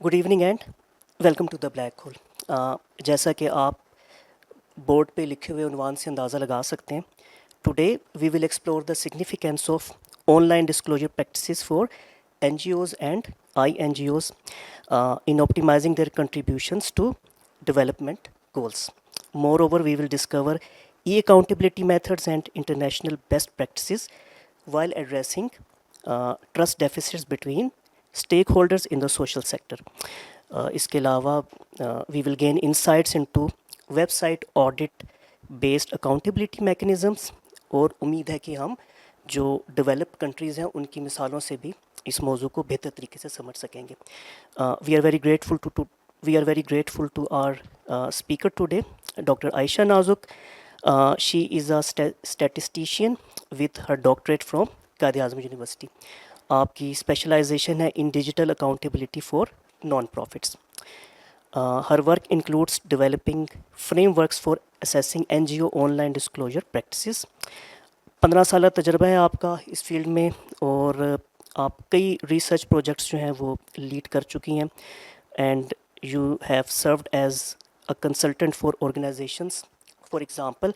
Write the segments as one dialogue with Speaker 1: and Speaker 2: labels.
Speaker 1: Good evening and welcome to the black hole. जैसा कि आप बोर्ड पे लिखे हुए उन्वान से अंदाज़ा लगा सकते हैं, today we will explore the significance of online disclosure practices for NGOs and INGOs in optimizing their contributions to development goals. Moreover, we will discover e-accountability methods and international best practices while addressing trust deficits between stakeholders in the social sector. इसके अलावा we will gain insights into website audit based accountability mechanisms और उम्मीद है कि हम जो develop countries हैं उनकी मिसालों से भी इस मौजू को बेहतर तरीके से समझ सकेंगे. We are very grateful to our speaker today, doctor Ayesha Nazuk. She is a statistician with her doctorate from Quaid-i-Azam university. आपकी स्पेशलाइजेशन है in digital accountability for non profits. Her work includes developing frameworks for assessing NGO online disclosure practices. 15 साल तजर्बा है आपका इस field में और आप कई रिसर्च प्रोजेक्ट्स जो हैं वो लीड कर चुकी हैं and you have served as a consultant for organisations, for example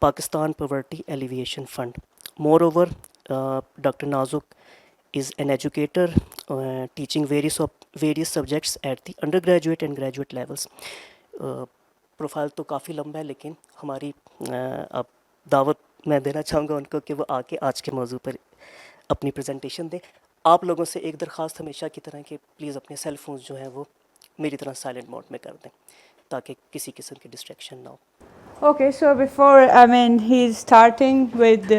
Speaker 1: Pakistan poverty alleviation fund. Moreover, Dr. Nazuk is an educator teaching various subjects at the undergraduate and graduate levels. Profile तो काफ़ी लंबा है लेकिन हमारी अब दावत मैं देना चाहूँगा उनको कि वो आके आज के मौजू पर अपनी प्रेजेंटेशन दें. आप लोगों से एक दरख्वास्त हमेशा की तरह कि प्लीज़ अपने सेल फोन्स जो हैं वो मेरी तरह साइलेंट मोड में कर दें ताकि किसी किस्म की डिस्ट्रैक्शन ना हो.
Speaker 2: Okay, so before, he's starting with,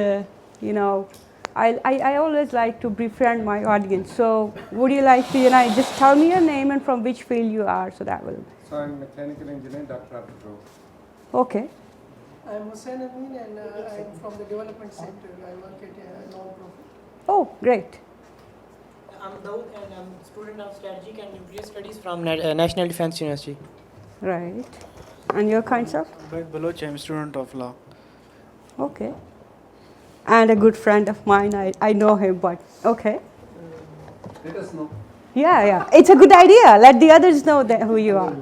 Speaker 2: I always like to befriend my audience. So would you like to, just tell me your name and from which field you are, so that will.
Speaker 3: So I'm mechanical engineer, Dr. Abdul.
Speaker 2: Okay.
Speaker 4: I'm Hussein Amin and I'm from the development sector. I work at a non-profit.
Speaker 2: Oh, great.
Speaker 5: I'm Daud and I'm student of strategic and nuclear studies from National Defense University.
Speaker 2: Right. And your kinds of?
Speaker 6: Baloch, I'm student of law.
Speaker 2: Okay. And a good friend of mine, I know him, but okay.
Speaker 3: Let us know.
Speaker 2: Yeah. It's a good idea. Let the others know that who you are.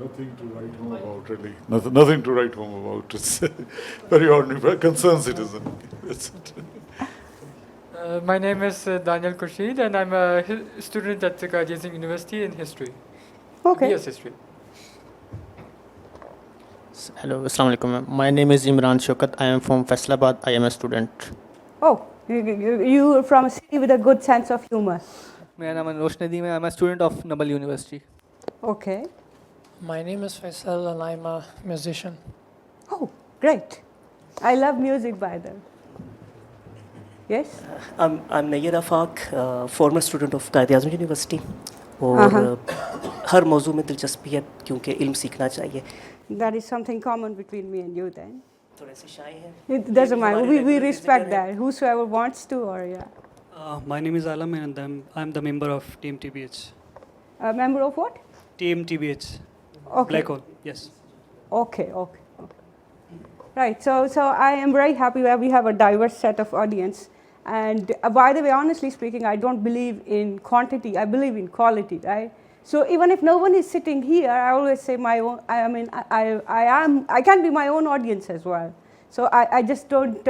Speaker 7: Nothing to write home about, really. Nothing to write home about. It's very ordinary, very concerned citizen. That's it.
Speaker 8: My name is Daniel Khurshid and I'm a student at Quaid-i-Azam University in history.
Speaker 2: Okay.
Speaker 8: Yes, history.
Speaker 5: Hello, Assalamu alaikum. My name is Imran Shokat. I am from Faisalabad. I am a student.
Speaker 2: Oh, you're from a city with a good sense of humor.
Speaker 9: My name is Roshni Nadeem. I'm a student of Nobel University.
Speaker 2: Okay.
Speaker 10: My name is Faisal and I'm a musician.
Speaker 2: Oh, great. I love music by the way. Yes?
Speaker 1: I'm Nayyar Afaq, former student of Quaid-i-Azam University. और हर मौजू में दिलचस्पी है क्योंकि इल्म सीखना चाहिए.
Speaker 2: That is something common between me and you then.
Speaker 1: थोड़े से शाय हैं.
Speaker 2: It doesn't matter. We respect that. Whosoever wants to or yeah.
Speaker 11: My name is Alam and I'm the member of Team TBH.
Speaker 2: A member of what?
Speaker 11: Team TBH.
Speaker 2: Okay.
Speaker 11: Black hole. Yes.
Speaker 2: Okay. Right. So I am very happy that we have a diverse set of audience. And by the way, honestly speaking, I don't believe in quantity. I believe in quality, right? So even if no one is sitting here, I always say my own. I can be my own audience as well. So I just don't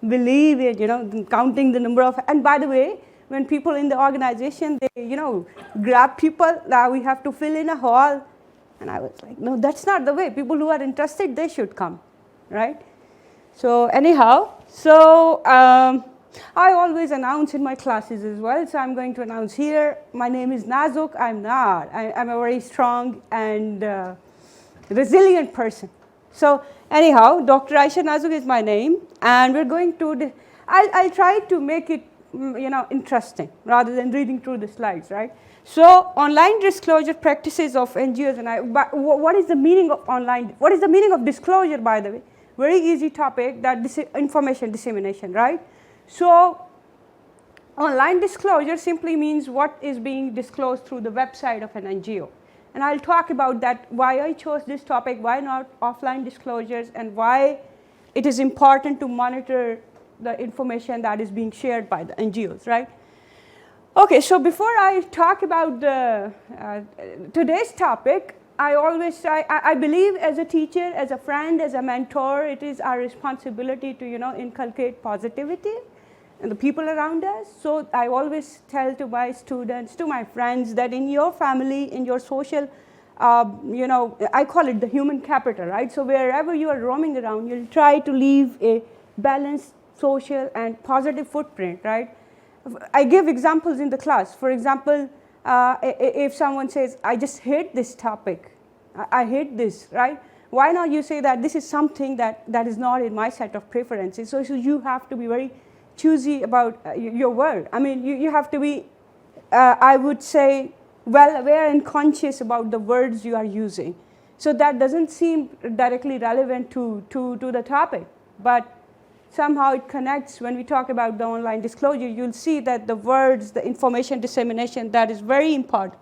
Speaker 2: believe in counting the number of. And by the way, when people in the organization they grab people, now we have to fill in a hall, and I was like, no, that's not the way. People who are interested, they should come, right? So anyhow, I always announce in my classes as well, so I'm going to announce here. My name is Nazuk. I'm not. I'm a very strong and resilient person. So anyhow, Dr. Ayesha Nazuk is my name, and we're going to. I'll try to make it interesting rather than reading through the slides, right? So online disclosure practices of NGOs and but what is the meaning of online? What is the meaning of disclosure, by the way? Very easy topic, that information dissemination, right? So online disclosure simply means what is being disclosed through the website of an NGO. And I'll talk about that, why I chose this topic, why not offline disclosures, and why it is important to monitor the information that is being shared by the NGOs, right? Okay, so before I talk about today's topic, I believe as a teacher, as a friend, as a mentor, it is our responsibility to, inculcate positivity in the people around us. So I always tell to my students, to my friends, that in your family, in your social, I call it the human capital, right? So wherever you are roaming around, you'll try to leave a balanced social and positive footprint, right? I give examples in the class. For example, if someone says, I just hate this topic, I hate this, right? Why not you say that this is something that is not in my set of preferences? So you have to be very choosy about your word. I mean, you have to be, I would say, well aware and conscious about the words you are using. So that doesn't seem directly relevant to the topic, but somehow it connects. When we talk about the online disclosure, you'll see that the words, the information dissemination, that is very important.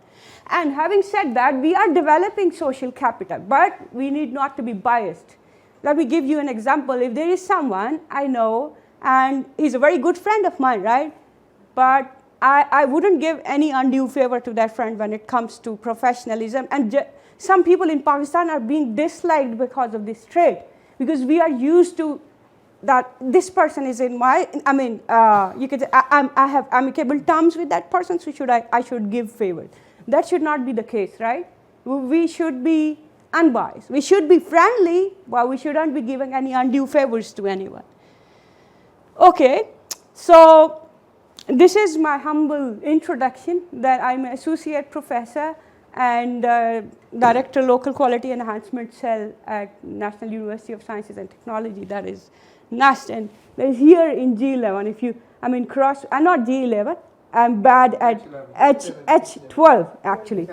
Speaker 2: And having said that, we are developing social capital, but we need not to be biased. Let me give you an example. If there is someone I know, and he's a very good friend of mine, right? But I wouldn't give any undue favor to that friend when it comes to professionalism. And some people in Pakistan are being disliked because of this trait, because we are used to that this person is in my, you could say, I have amicable terms with that person, so I should give favor. That should not be the case, right? We should be unbiased. We should be friendly, but we shouldn't be giving any undue favors to anyone. Okay, so this is my humble introduction, that I'm an associate professor and director Local Quality Enhancement Cell at National University of Sciences and Technology, that is NUST, and that is here in G11. Not G11, I'm bad at H12 actually.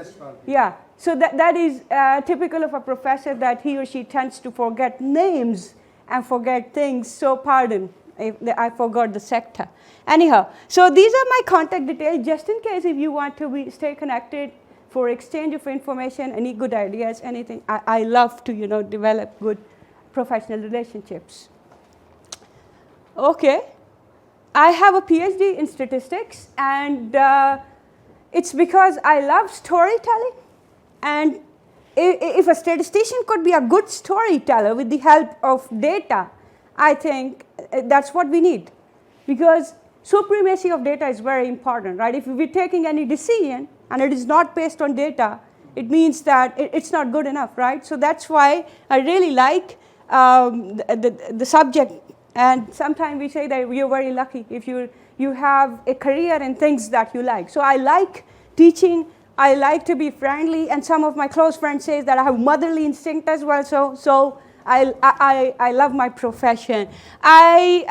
Speaker 2: Yeah, so that is typical of a professor, that he or she tends to forget names and forget things, so pardon if I forgot the sector. Anyhow, so these are my contact details, just in case if you want to stay connected for exchange of information, any good ideas, anything. I love to, develop good professional relationships. Okay, I have a Ph.D. in statistics, and it's because I love storytelling. And if a statistician could be a good storyteller with the help of data, I think that's what we need, because supremacy of data is very important, right? If we're taking any decision and it is not based on data, it means that it's not good enough, right? So that's why I really like the subject. And sometimes we say that you're very lucky if you have a career in things that you like. So I like teaching, I like to be friendly, and some of my close friends say that I have motherly instinct as well. So I love my profession. I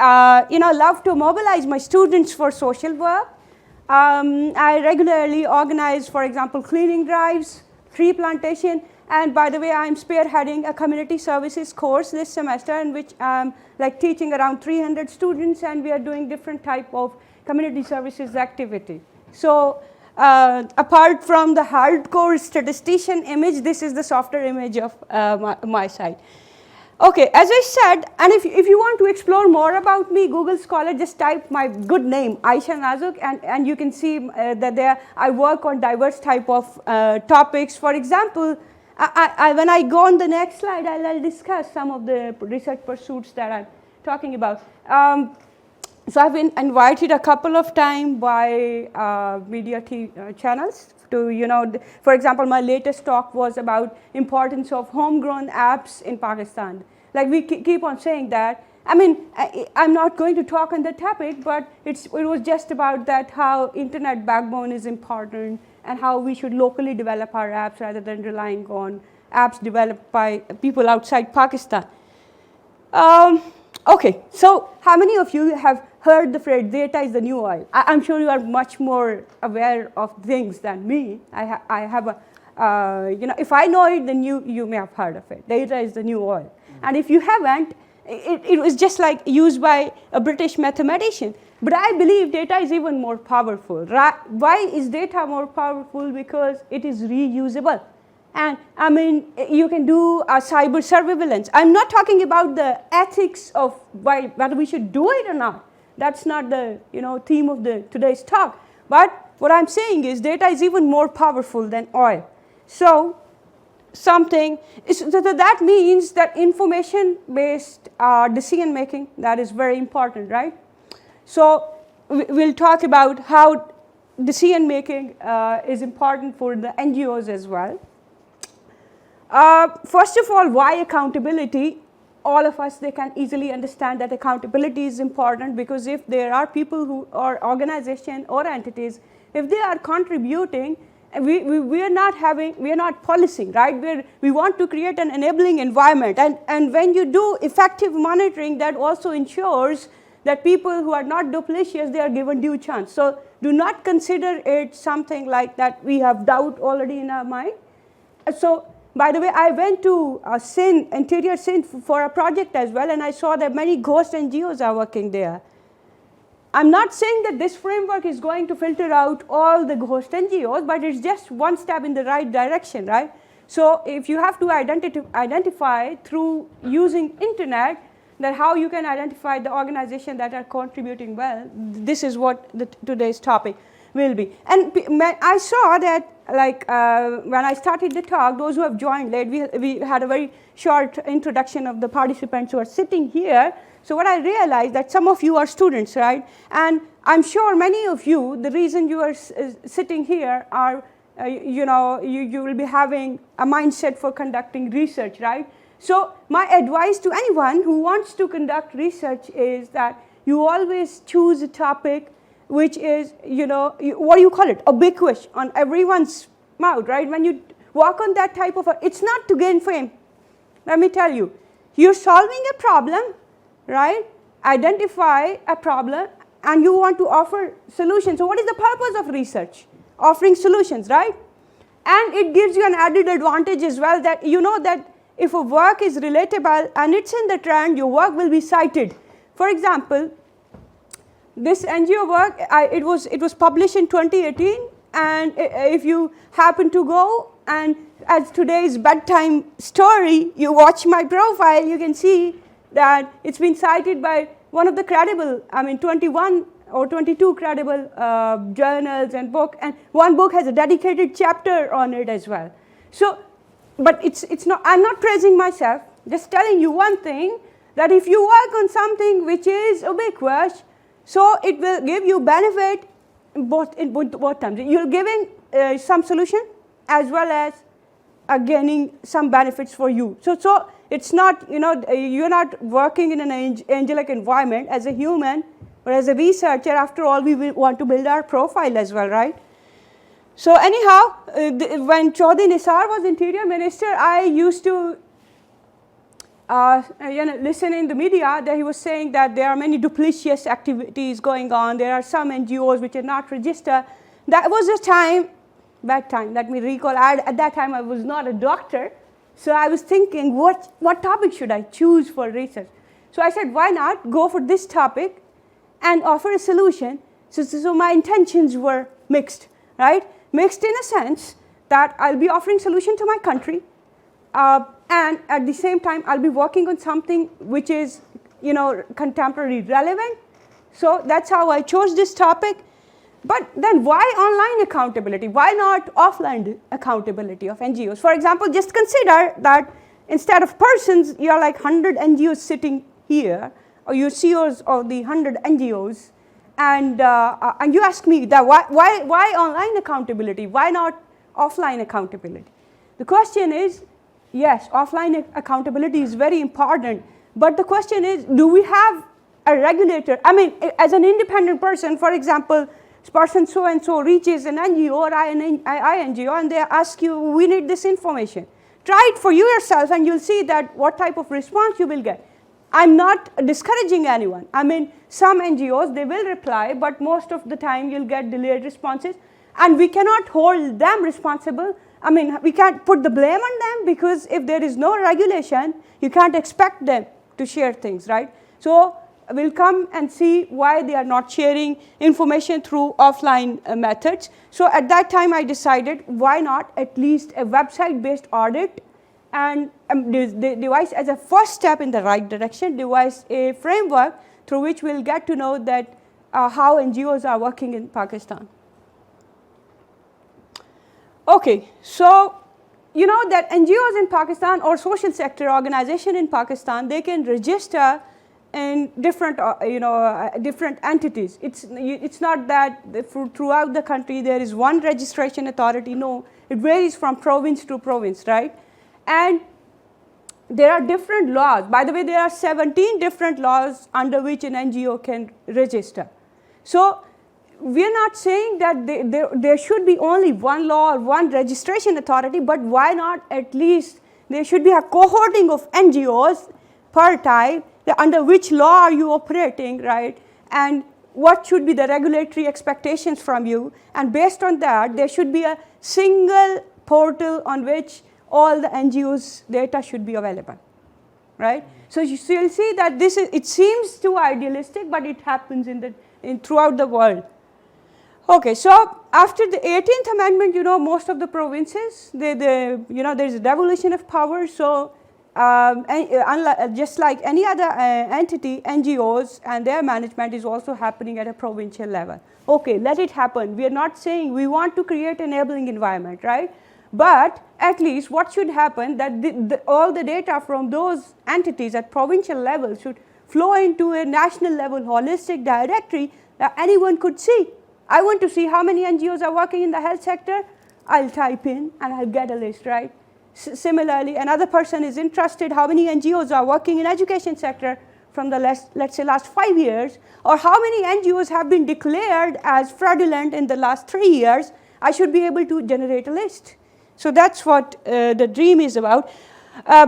Speaker 2: love to mobilize my students for social work. I regularly organize, for example, cleaning drives, tree plantation. And by the way, I'm spearheading a community services course this semester, in which I'm teaching around 300 students, and we are doing different type of community services activity. So apart from the hardcore statistician image, this is the softer image of my site. Okay, as I said, and if you want to explore more about me, Google Scholar, just type my good name, Ayesha Nazuk, and you can see that I work on diverse type of topics. For example, when I go on the next slide, I'll discuss some of the research pursuits that I'm talking about. So I've been invited a couple of times by media channels to, for example, my latest talk was about importance of homegrown apps in Pakistan. We keep on saying that. I'm not going to talk on the topic, but it was just about that, how internet backbone is important, and how we should locally develop our apps rather than relying on apps developed by people outside Pakistan. Okay, so how many of you have heard the phrase, data is the new oil? I'm sure you are much more aware of things than me. I have if I know it, then you may have heard of it. Data is the new oil. And if you haven't, it was just used by a British mathematician. But I believe data is even more powerful. Why is data more powerful? Because it is reusable. And you can do cyber surveillance. I'm not talking about the ethics of whether we should do it or not. That's not the theme of today's talk. But what I'm saying is data is even more powerful than oil. So that means that information-based decision making, that is very important, right? So we'll talk about how decision making is important for the NGOs as well. First of all, why accountability? All of us, they can easily understand that accountability is important, because if there are people who are organizations or entities, if they are contributing, we are not policing, right? We want to create an enabling environment, and when you do effective monitoring, that also ensures that people who are not duplicitous, they are given due chance. So do not consider it something like that we have doubt already in our mind. So by the way, I went to interior Sindh for a project as well, and I saw that many ghost NGOs are working there. I'm not saying that this framework is going to filter out all the ghost NGOs, but it's just one step in the right direction, right? So if you have to identify through using internet, that how you can identify the organizations that are contributing well, this is what today's topic will be. And I saw that, like, when I started the talk, those who have joined late, we had a very short introduction of the participants who are sitting here. So what I realized that some of you are students, right? And I'm sure many of you, the reason you are sitting here are, you will be having a mindset for conducting research, right? So my advice to anyone who wants to conduct research is that you always choose a topic which is, what do you call it, ubiquitous on everyone's mouth, right? When you work on that type of, it's not to gain fame. Let me tell you, you're solving a problem, right? Identify a problem, and you want to offer solutions. So what is the purpose of research? Offering solutions, right? And it gives you an added advantage as well, that you know that if a work is relatable and it's in the trend, your work will be cited. For example, this NGO work, it was published in 2018, and if you happen to go, and as today's bedtime story, you watch my profile, you can see that it's been cited by one of the credible, 21 or 22 credible journals and book, and one book has a dedicated chapter on it as well. So, but it's not, I'm not praising myself, just telling you one thing, that if you work on something which is ubiquitous, so it will give you benefit in both terms. You're giving some solution as well as gaining some benefits for you. So it's not, you're not working in an angelic environment as a human, but as a researcher. After all, we will want to build our profile as well, right? So anyhow, when Chaudhry Nisar was Interior Minister, I used to listen in the media that he was saying that there are many duplicitous activities going on. There are some NGOs which are not registered. That was a time, bad time, let me recall. At that time, I was not a doctor. So I was thinking, what topic should I choose for research? So I said, why not go for this topic and offer a solution? So my intentions were mixed, right? Mixed in a sense that I'll be offering solution to my country, and at the same time, I'll be working on something which is, contemporary relevant. So that's how I chose this topic. But then why online accountability? Why not offline accountability of NGOs? For example, just consider that instead of persons, you're like 100 NGOs sitting here, or you're CEOs of the 100 NGOs, and you ask me that why online accountability? Why not offline accountability? The question is, yes, offline accountability is very important, but the question is, do we have a regulator? As an independent person, for example, person so-and-so reaches an NGO or INGO, and they ask you, we need this information. Try it for yourself, and you'll see that what type of response you will get. I'm not discouraging anyone. Some NGOs, they will reply, but most of the time you'll get delayed responses, and we cannot hold them responsible. We can't put the blame on them, because if there is no regulation, you can't expect them to share things, right? So we'll come and see why they are not sharing information through offline methods. So at that time, I decided, why not at least a website-based audit, and devise as a first step in the right direction, devise a framework through which we'll get to know that how NGOs are working in Pakistan. Okay, so you know that NGOs in Pakistan or social sector organization in Pakistan, they can register in different, different entities. It's not that throughout the country there is one registration authority. No, it varies from province to province, right? And there are different laws. By the way, there are 17 different laws under which an NGO can register. So we are not saying that there should be only one law or one registration authority, but why not at least there should be a cohorting of NGOs per type, under which law are you operating, right? And what should be the regulatory expectations from you? And based on that, there should be a single portal on which all the NGOs data should be available, right? So you'll see that it seems too idealistic, but it happens throughout the world. Okay, so after the 18th Amendment, most of the provinces, there's a devolution of power. So just like any other entity, NGOs and their management is also happening at a provincial level. Okay, let it happen. We are not saying we want to create an enabling environment, right? But at least what should happen that all the data from those entities at provincial level should flow into a national level holistic directory that anyone could see. I want to see how many NGOs are working in the health sector. I'll type in and I'll get a list, right? Similarly, another person is interested how many NGOs are working in education sector from the let's say last 5 years, or how many NGOs have been declared as fraudulent in the last 3 years. I should be able to generate a list. So that's what the dream is about. By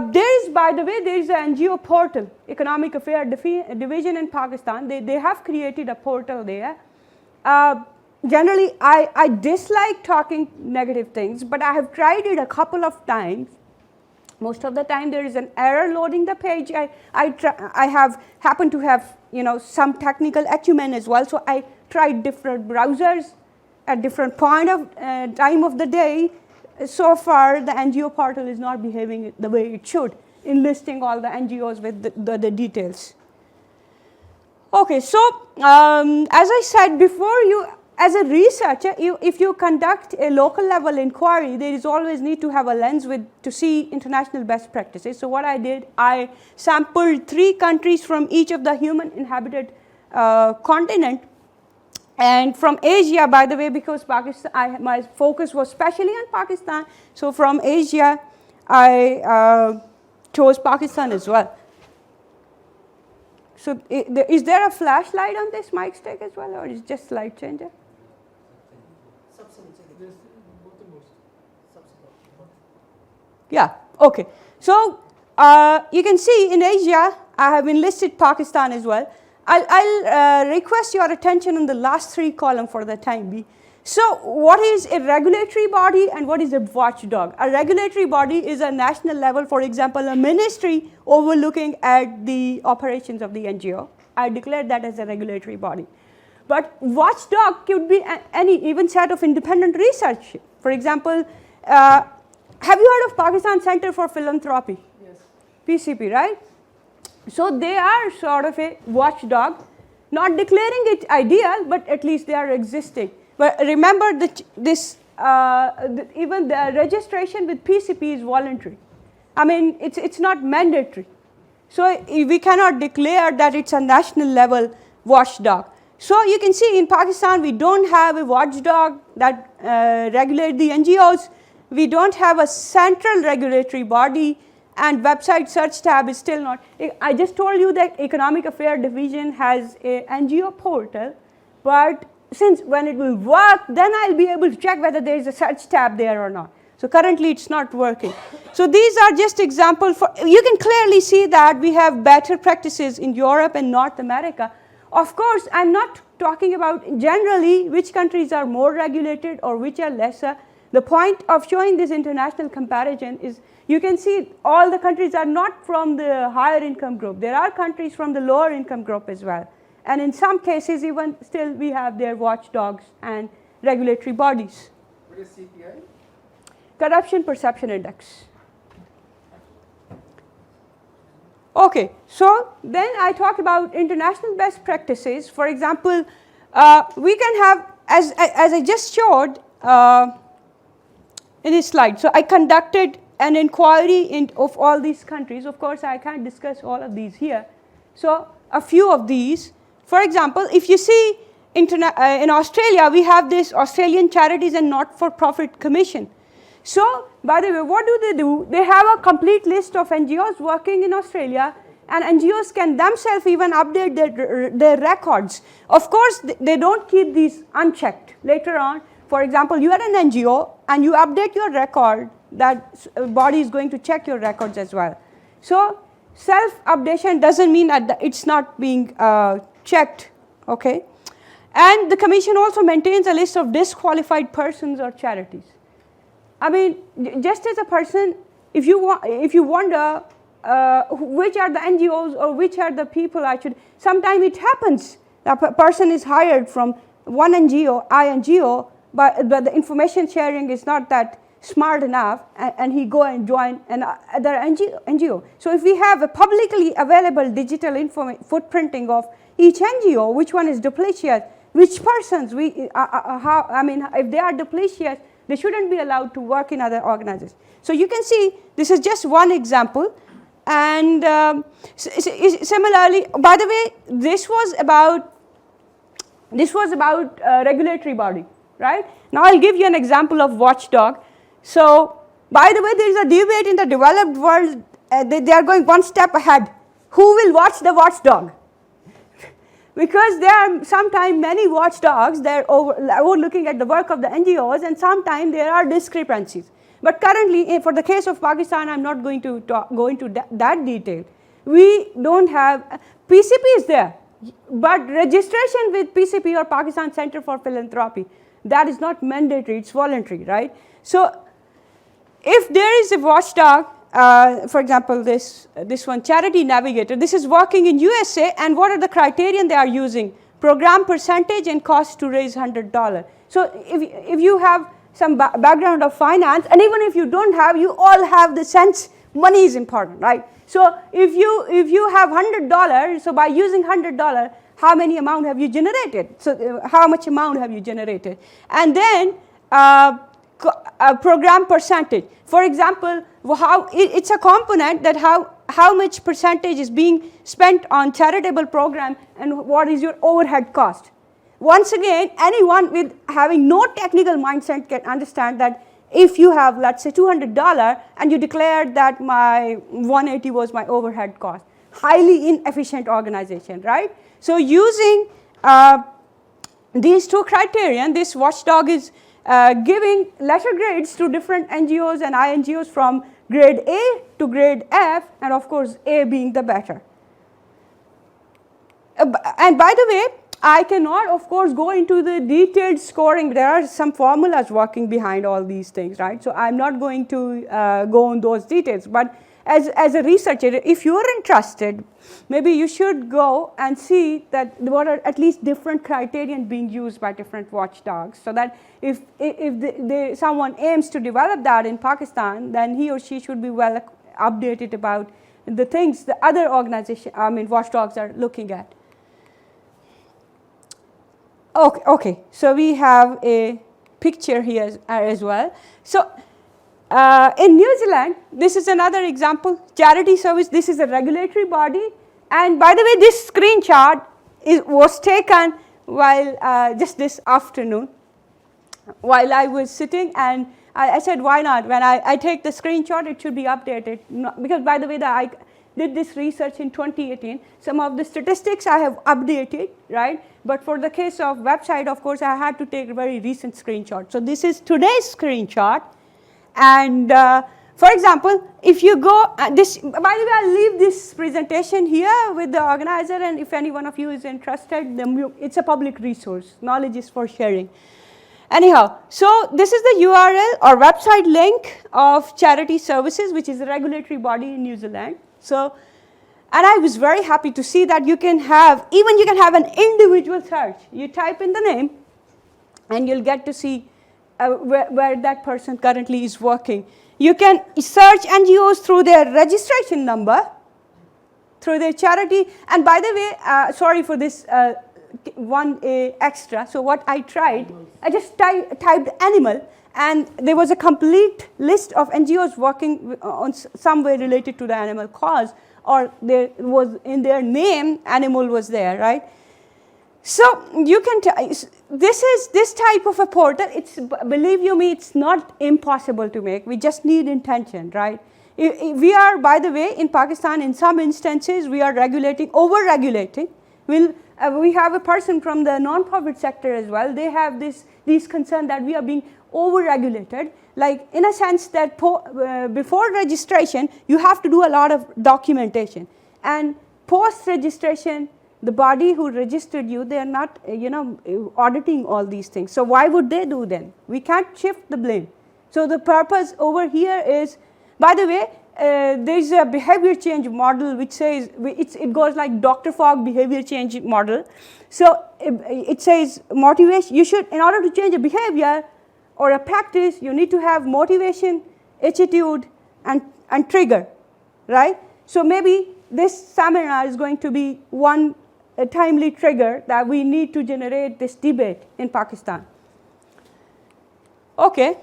Speaker 2: the way, there is an NGO portal, Economic Affairs Division in Pakistan. They have created a portal there. Generally, I dislike talking negative things, but I have tried it a couple of times. Most of the time there is an error loading the page. I have happened to have some technical acumen as well, so I tried different browsers at different point of time of the day. So far, the NGO portal is not behaving the way it should in listing all the NGOs with the details. Okay, so as I said before, as a researcher, if you conduct a local level inquiry, there is always need to have a lens to see international best practices. So what I did, I sampled 3 countries from each of the human inhabited continent. And from Asia, by the way, because my focus was specially on Pakistan, so from Asia, I chose Pakistan as well. So is there a flashlight on this mic stick as well, or is it just light changer? Yeah, okay. So you can see in Asia, I have enlisted Pakistan as well. I'll request your attention on the last 3 columns for the time being. So what is a regulatory body and what is a watchdog? A regulatory body is a national level, for example, a ministry overlooking at the operations of the NGO. I declare that as a regulatory body. But watchdog could be any even set of independent research. For example, have you heard of Pakistan Center for Philanthropy?
Speaker 4: Yes.
Speaker 2: PCP, right? So they are sort of a watchdog, not declaring it ideal, but at least they are existing. But remember that even the registration with PCP is voluntary. I mean, it's not mandatory. So we cannot declare that it's a national level watchdog. So you can see in Pakistan, we don't have a watchdog that regulates the NGOs. We don't have a central regulatory body, and website search tab is still not. I just told you that Economic Affairs Division has a NGO portal, but since when it will work, then I'll be able to check whether there is a search tab there or not. So currently it's not working. So these are just examples. You can clearly see that we have better practices in Europe and North America. Of course, I'm not talking about generally which countries are more regulated or which are lesser. The point of showing this international comparison is you can see all the countries are not from the higher income group. There are countries from the lower income group as well. And in some cases, even still, we have their watchdogs and regulatory bodies.
Speaker 3: What is CPI?
Speaker 2: Corruption Perception Index. Okay, so then I talk about international best practices. For example, we can have, as I just showed, in this slide. So I conducted an inquiry of all these countries. Of course, I can't discuss all of these here. So a few of these. For example, if you see in Australia, we have this Australian Charities and Not-for-Profit Commission. So, by the way, what do? They have a complete list of NGOs working in Australia, and NGOs can themselves even update their records. Of course, they don't keep these unchecked. Later on, for example, you are an NGO and you update your record, that body is going to check your records as well. So, self-updation doesn't mean that it's not being checked, okay? And the commission also maintains a list of disqualified persons or charities. I mean, just as a person, if you wonder which are the NGOs or which are the people I should, sometimes it happens. A person is hired from one NGO, but the information sharing is not that smart enough, and he go and join another NGO. So if we have a publicly available digital footprinting of each NGO, which one is duplicative, which persons if they are duplicative, they shouldn't be allowed to work in other organizations. So you can see this is just one example. And similarly, by the way, this was about regulatory body, right? Now I'll give you an example of watchdog. So by the way, there is a debate in the developed world. They are going one step ahead. Who will watch the watchdog? Because there are sometimes many watchdogs that are overlooking at the work of the NGOs, and sometimes there are discrepancies. But currently, for the case of Pakistan, I'm not going to go into that detail. We don't have, PCP is there, but registration with PCP or Pakistan Center for Philanthropy, that is not mandatory, it's voluntary, right? So if there is a watchdog, for example, this one, Charity Navigator, this is working in USA, and what are the criterion they are using? Program percentage and cost to raise $100. So if you have some background of finance, and even if you don't have, you all have the sense money is important, right? So if you have $100, so by using $100, how many amount have you generated? So how much amount have you generated? And then program percentage. For example, it's a component that how much percentage is being spent on charitable program and what is your overhead cost. Once again, anyone with having no technical mindset can understand that if you have, let's say, $200 and you declared that my 180 was my overhead cost, highly inefficient organization, right? So using these two criterion, this watchdog is giving letter grades to different NGOs and INGOs from grade A to grade F, and of course A being the better. And by the way, I cannot, of course, go into the detailed scoring. There are some formulas working behind all these things, right? So I'm not going to go on those details. But as a researcher, if you're interested, maybe you should go and see that what are at least different criterion being used by different watchdogs, so that if someone aims to develop that in Pakistan, then he or she should be well updated about the things the other watchdogs are looking at. Okay, so we have a picture here as well. So in New Zealand, this is another example, charity service. This is a regulatory body, and by the way, this screenshot was taken while just this afternoon, while I was sitting, and I said, why not? When I take the screenshot, it should be updated, because by the way, I did this research in 2018. Some of the statistics I have updated, right? But for the case of website, of course, I had to take a very recent screenshot. So this is today's screenshot. And for example, if you go, by the way, I'll leave this presentation here with the organizer, and if any one of you is interested, then it's a public resource. Knowledge is for sharing. Anyhow, so this is the URL or website link of Charity Services, which is a regulatory body in New Zealand. So, and I was very happy to see that you can have an individual search. You type in the name, and you'll get to see where that person currently is working. You can search NGOs through their registration number, through their charity. And by the way, sorry for this one A extra. So what I tried, I just typed animal, and there was a complete list of NGOs working on some way related to the animal cause, or there was in their name, animal was there, right? So you can, this type of a portal, it's, believe you me, it's not impossible to make. We just need intention, right? We are, by the way, in Pakistan, in some instances, we are regulating, over-regulating. We have a person from the non-profit sector as well. They have these concerns that we are being over-regulated, like in a sense that before registration, you have to do a lot of documentation. And post-registration, the body who registered you, they are not, auditing all these things. So why would they do then? We can't shift the blame. So the purpose over here is, by the way, there's a behavior change model which says, it goes like Dr. Fogg behavior change model. So it says motivation, you should, in order to change a behavior or a practice, you need to have motivation, attitude, and trigger, right? So maybe this seminar is going to be one timely trigger that we need to generate this debate in Pakistan. Okay.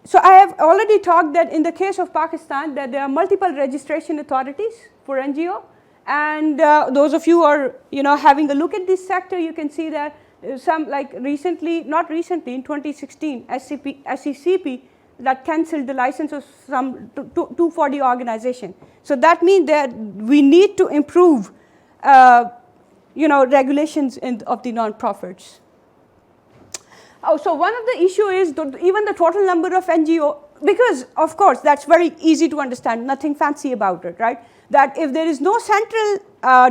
Speaker 2: So I have already talked that in the case of Pakistan that there are multiple registration authorities for NGO, and those of you who are having a look at this sector, you can see that some, like recently, not recently, in 2016, SECP that cancelled the license of some 240 organization. So that means that we need to improve regulations of the non-profits. Oh, so one of the issue is even the total number of NGO, because of course that's very easy to understand, nothing fancy about it, right? That if there is no central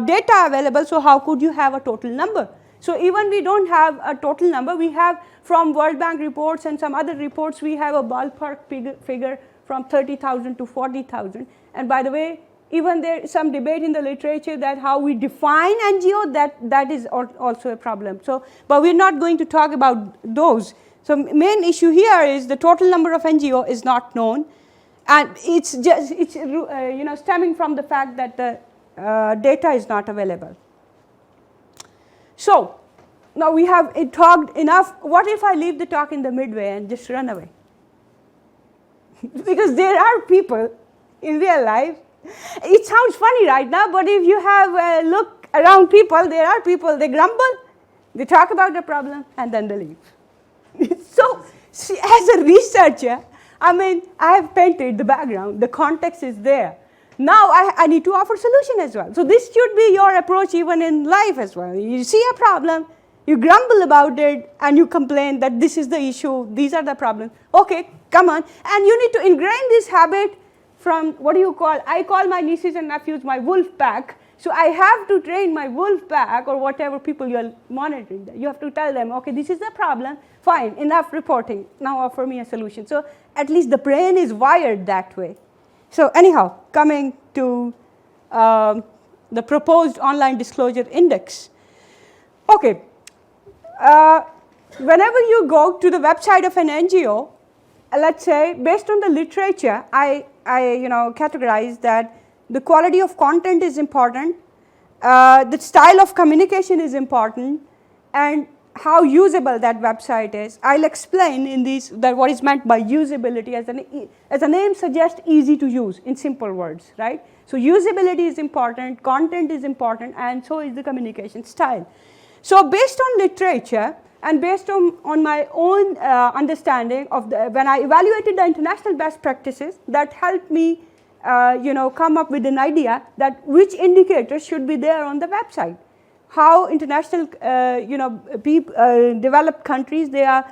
Speaker 2: data available, so how could you have a total number? So even we don't have a total number, we have from World Bank reports and some other reports, we have a ballpark figure from 30,000 to 40,000. And by the way, even there is some debate in the literature that how we define NGO, that is also a problem. So, but we're not going to talk about those. So main issue here is the total number of NGO is not known, and it's stemming from the fact that the data is not available. So now we have talked enough. What if I leave the talk in the midway and just run away? Because there are people in real life. It sounds funny right now, but if you have a look around people, there are people, they grumble, they talk about the problem, and then they leave. So, see, as a researcher, I have painted the background, the context is there. Now I need to offer solution as well. So this should be your approach even in life as well. You see a problem, you grumble about it, and you complain that this is the issue, these are the problems. Okay, come on. And you need to ingrain this habit from, what do you call, I call my nieces and nephews my wolf pack. So I have to train my wolf pack or whatever people you are monitoring. You have to tell them, okay, this is the problem, fine, enough reporting, now offer me a solution. So at least the brain is wired that way. So anyhow, coming to the proposed online disclosure index. Okay, whenever you go to the website of an NGO, let's say based on the literature, I categorize that the quality of content is important, the style of communication is important, and how usable that website is. I'll explain in these that what is meant by usability, as the name suggests, easy to use in simple words, right? So usability is important, content is important, and so is the communication style. So based on literature and based on my own understanding of when I evaluated the international best practices, that helped me come up with an idea that which indicators should be there on the website. How international, developed countries, they are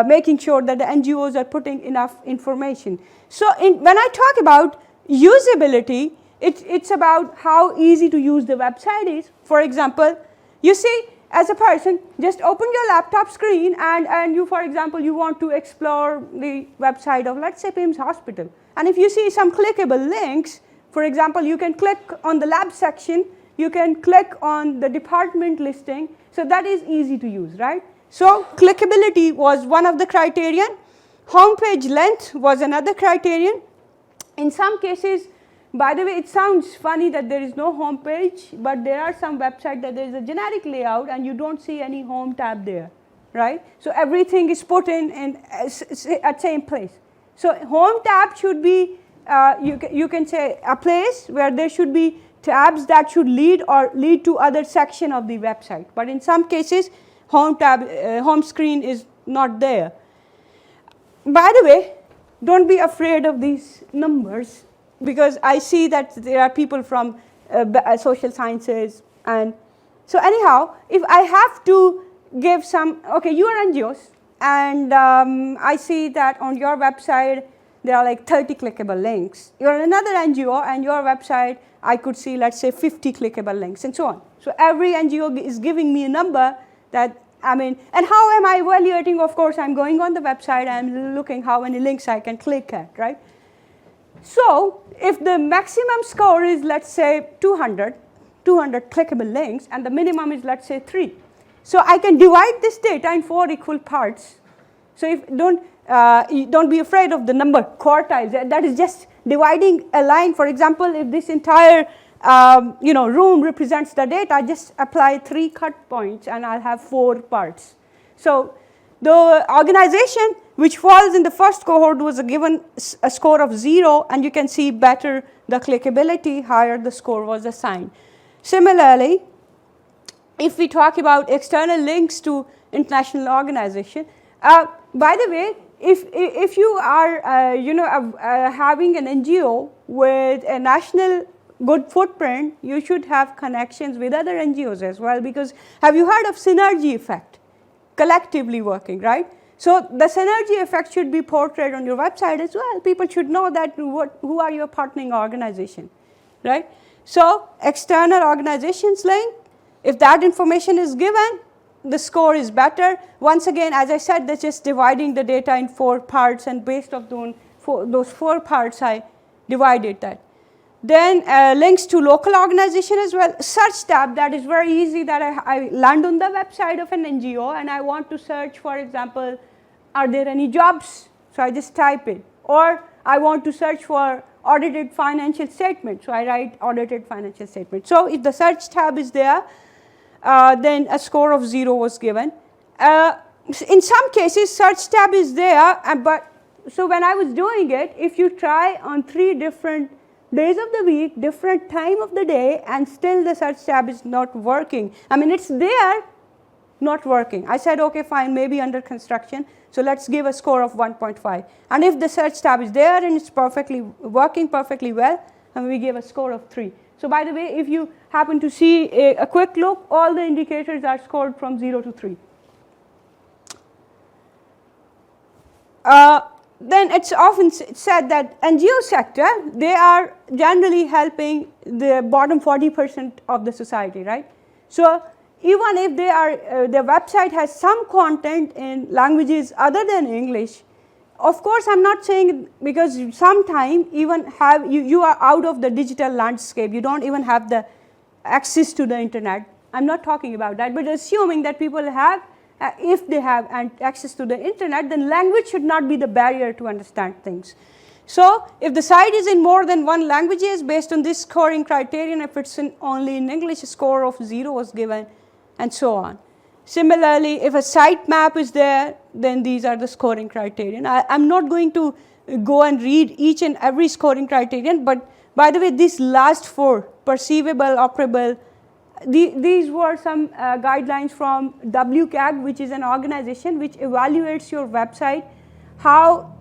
Speaker 2: making sure that the NGOs are putting enough information. So when I talk about usability, it's about how easy to use the website is. For example, you see, as a person, just open your laptop screen and you, for example, you want to explore the website of, let's say, PIMS Hospital. And if you see some clickable links, for example, you can click on the lab section, you can click on the department listing, so that is easy to use, right? So clickability was one of the criterion. Homepage length was another criterion. In some cases, By the way, it sounds funny that there is no home page, but there are some websites that there is a generic layout and you don't see any home tab there, right? So everything is put in at same place. So home tab should be, you can say, a place where there should be tabs that should lead to other section of the website. But in some cases, home screen is not there. By the way, don't be afraid of these numbers, because I see that there are people from social sciences, and so anyhow, if I have to give some, okay, you are NGOs, and I see that on your website there are like 30 clickable links. You are another NGO, and your website I could see, let's say, 50 clickable links, and so on. So every NGO is giving me a number that, I mean, and how am I evaluating? Of course, I'm going on the website, I'm looking how many links I can click at, right? So if the maximum score is, let's say, 200 clickable links, and the minimum is, let's say, 3. So I can divide this data in 4 equal parts. So if don't be afraid of the number quartiles. That is just dividing a line. For example, if this entire room represents the data, I just apply 3 cut points and I'll have 4 parts. So the organization which falls in the first cohort was given a score of 0, and you can see better the clickability, higher the score was assigned. Similarly, if we talk about external links to international organization, by the way, if you are having an NGO with a national good footprint, you should have connections with other NGOs as well, because have you heard of synergy effect? Collectively working, right? So the synergy effect should be portrayed on your website as well. People should know that who are your partnering organization, right? So external organizations link, if that information is given, the score is better. Once again, as I said, that's just dividing the data in 4 parts, and based on those 4 parts, I divided that. Then links to local organization as well. Search tab, that is very easy, that I land on the website of an NGO and I want to search, for example, are there any jobs? So I just type it. Or I want to search for audited financial statement. So I write audited financial statement. So if the search tab is there, then a score of 0 was given. In some cases, search tab is there, so when I was doing it, if you try on 3 different days of the week, different time of the day, and still the search tab is not working. I mean, it's there, not working. I said, okay, fine, maybe under construction, so let's give a score of 1.5. And if the search tab is there and it's working perfectly well, and we give a score of 3. So by the way, if you happen to see a quick look, all the indicators are scored from 0 to 3. Then it's often said that NGO sector, they are generally helping the bottom 40% of the society, right? So even if their website has some content in languages other than English, of course I'm not saying, because sometimes even you are out of the digital landscape, you don't even have the access to the internet. I'm not talking about that, but assuming that people have, if they have access to the internet, then language should not be the barrier to understand things. So if the site is in more than 1 languages, based on this scoring criterion, if it's only in English, a score of 0 was given, and so on. Similarly, if a site map is there, then these are the scoring criterion. I'm not going to go and read each and every scoring criterion, but by the way, these last 4, perceivable, operable, these were some guidelines from WCAG, which is an organization which evaluates your website, how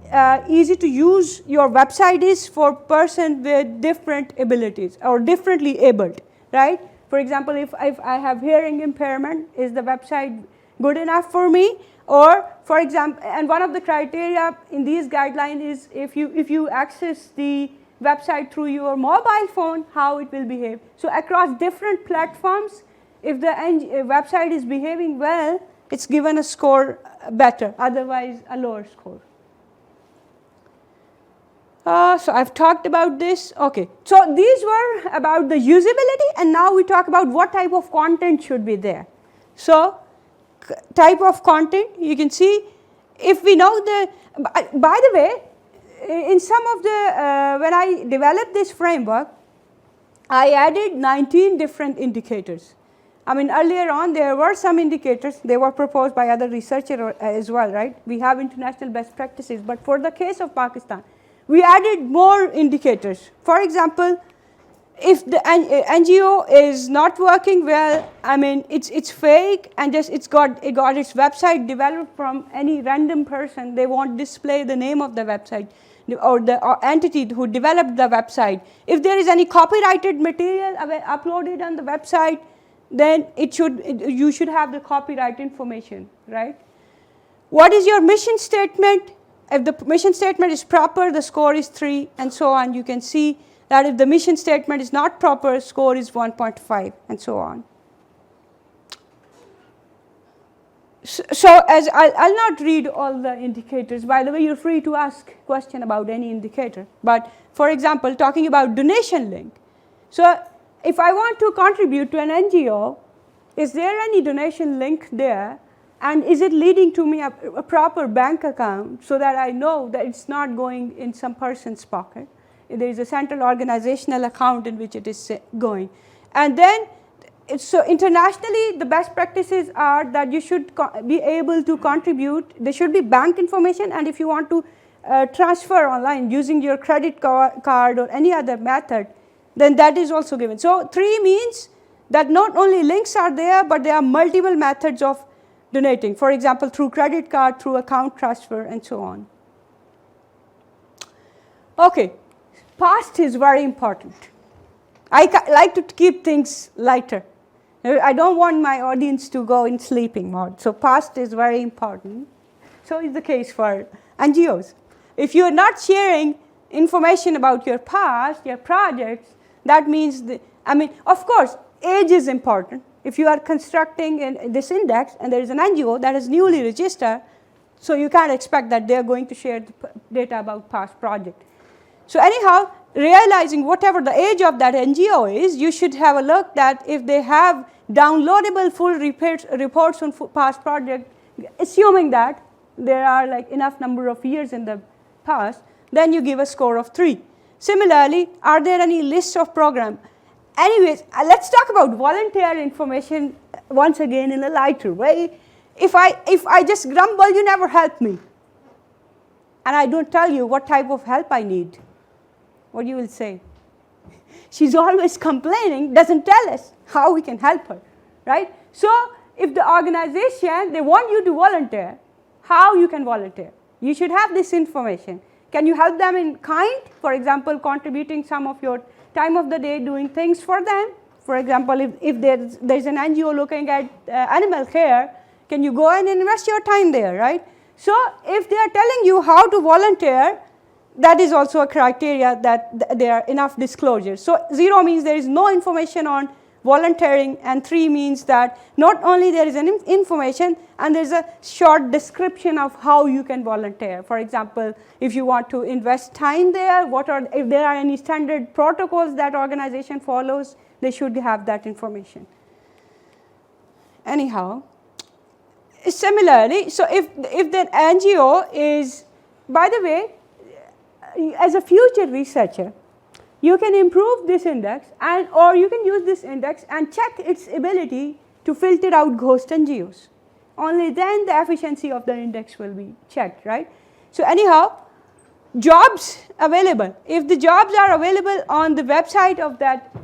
Speaker 2: easy to use your website is for person with different abilities or differently abled, right? For example, if I have hearing impairment, is the website good enough for me? Or for example, and one of the criteria in these guidelines is if you access the website through your mobile phone, how it will behave. So across different platforms, if the website is behaving well, it's given a score better, otherwise a lower score. So I've talked about this. Okay, so these were about the usability, and now we talk about what type of content should be there. So type of content, you can see, if we know by the way, in some of the, when I developed this framework, I added 19 different indicators. I mean, earlier on, there were some indicators. They were proposed by other researchers as well, right? We have international best practices. But for the case of Pakistan, we added more indicators. For example, if the NGO is not working well, I mean, it's fake and just it got its website developed from any random person, they won't display the name of the website or the entity who developed the website. If there is any copyrighted material uploaded on the website, then you should have the copyright information, right? What is your mission statement? If the mission statement is proper, the score is 3, and so on. You can see that if the mission statement is not proper, score is 1.5, and so on. So as I'll not read all the indicators. By the way, you're free to ask question about any indicator. But for example, talking about donation link. So if I want to contribute to an NGO, is there any donation link there? And is it leading to me a proper bank account so that I know that it's not going in some person's pocket? There is a central organizational account in which it is going. And then, so internationally, the best practices are that you should be able to contribute. There should be bank information, and if you want to transfer online using your credit card or any other method, then that is also given. So 3 means that not only links are there, but there are multiple methods of donating. For example, through credit card, through account transfer, and so on. Okay, past is very important. I like to keep things lighter. I don't want my audience to go in sleeping mode. So past is very important. So is the case for NGOs. If you are not sharing information about your past, your projects, that means, of course, age is important. If you are constructing this index and there is an NGO that is newly registered, so you can't expect that they are going to share the data about past project. So anyhow, realizing whatever the age of that NGO is, you should have a look that if they have downloadable full reports on past project, assuming that there are like enough number of years in the past, then you give a score of 3. Similarly, are there any lists of programs? Anyways, let's talk about volunteer information once again in a lighter way. If I just grumble, you never help me. And I don't tell you what type of help I need. What you will say? She's always complaining, doesn't tell us how we can help her, right? So if the organization, they want you to volunteer, how you can volunteer? You should have this information. Can you help them in kind? For example, contributing some of your time of the day doing things for them. For example, if there's an NGO looking at animal care, can you go and invest your time there, right? So if they are telling you how to volunteer, that is also a criteria that there are enough disclosures. So 0 means there is no information on volunteering, and 3 means that not only there is an information, and there is a short description of how you can volunteer. For example, if you want to invest time there, if there are any standard protocols that organization follows, they should have that information. Anyhow, similarly, so if the NGO is, by the way, as a future researcher, you can improve this index or you can use this index and check its ability to filter out ghost NGOs. Only then the efficiency of the index will be checked, right? So anyhow, jobs available. If the jobs are available on the website of that,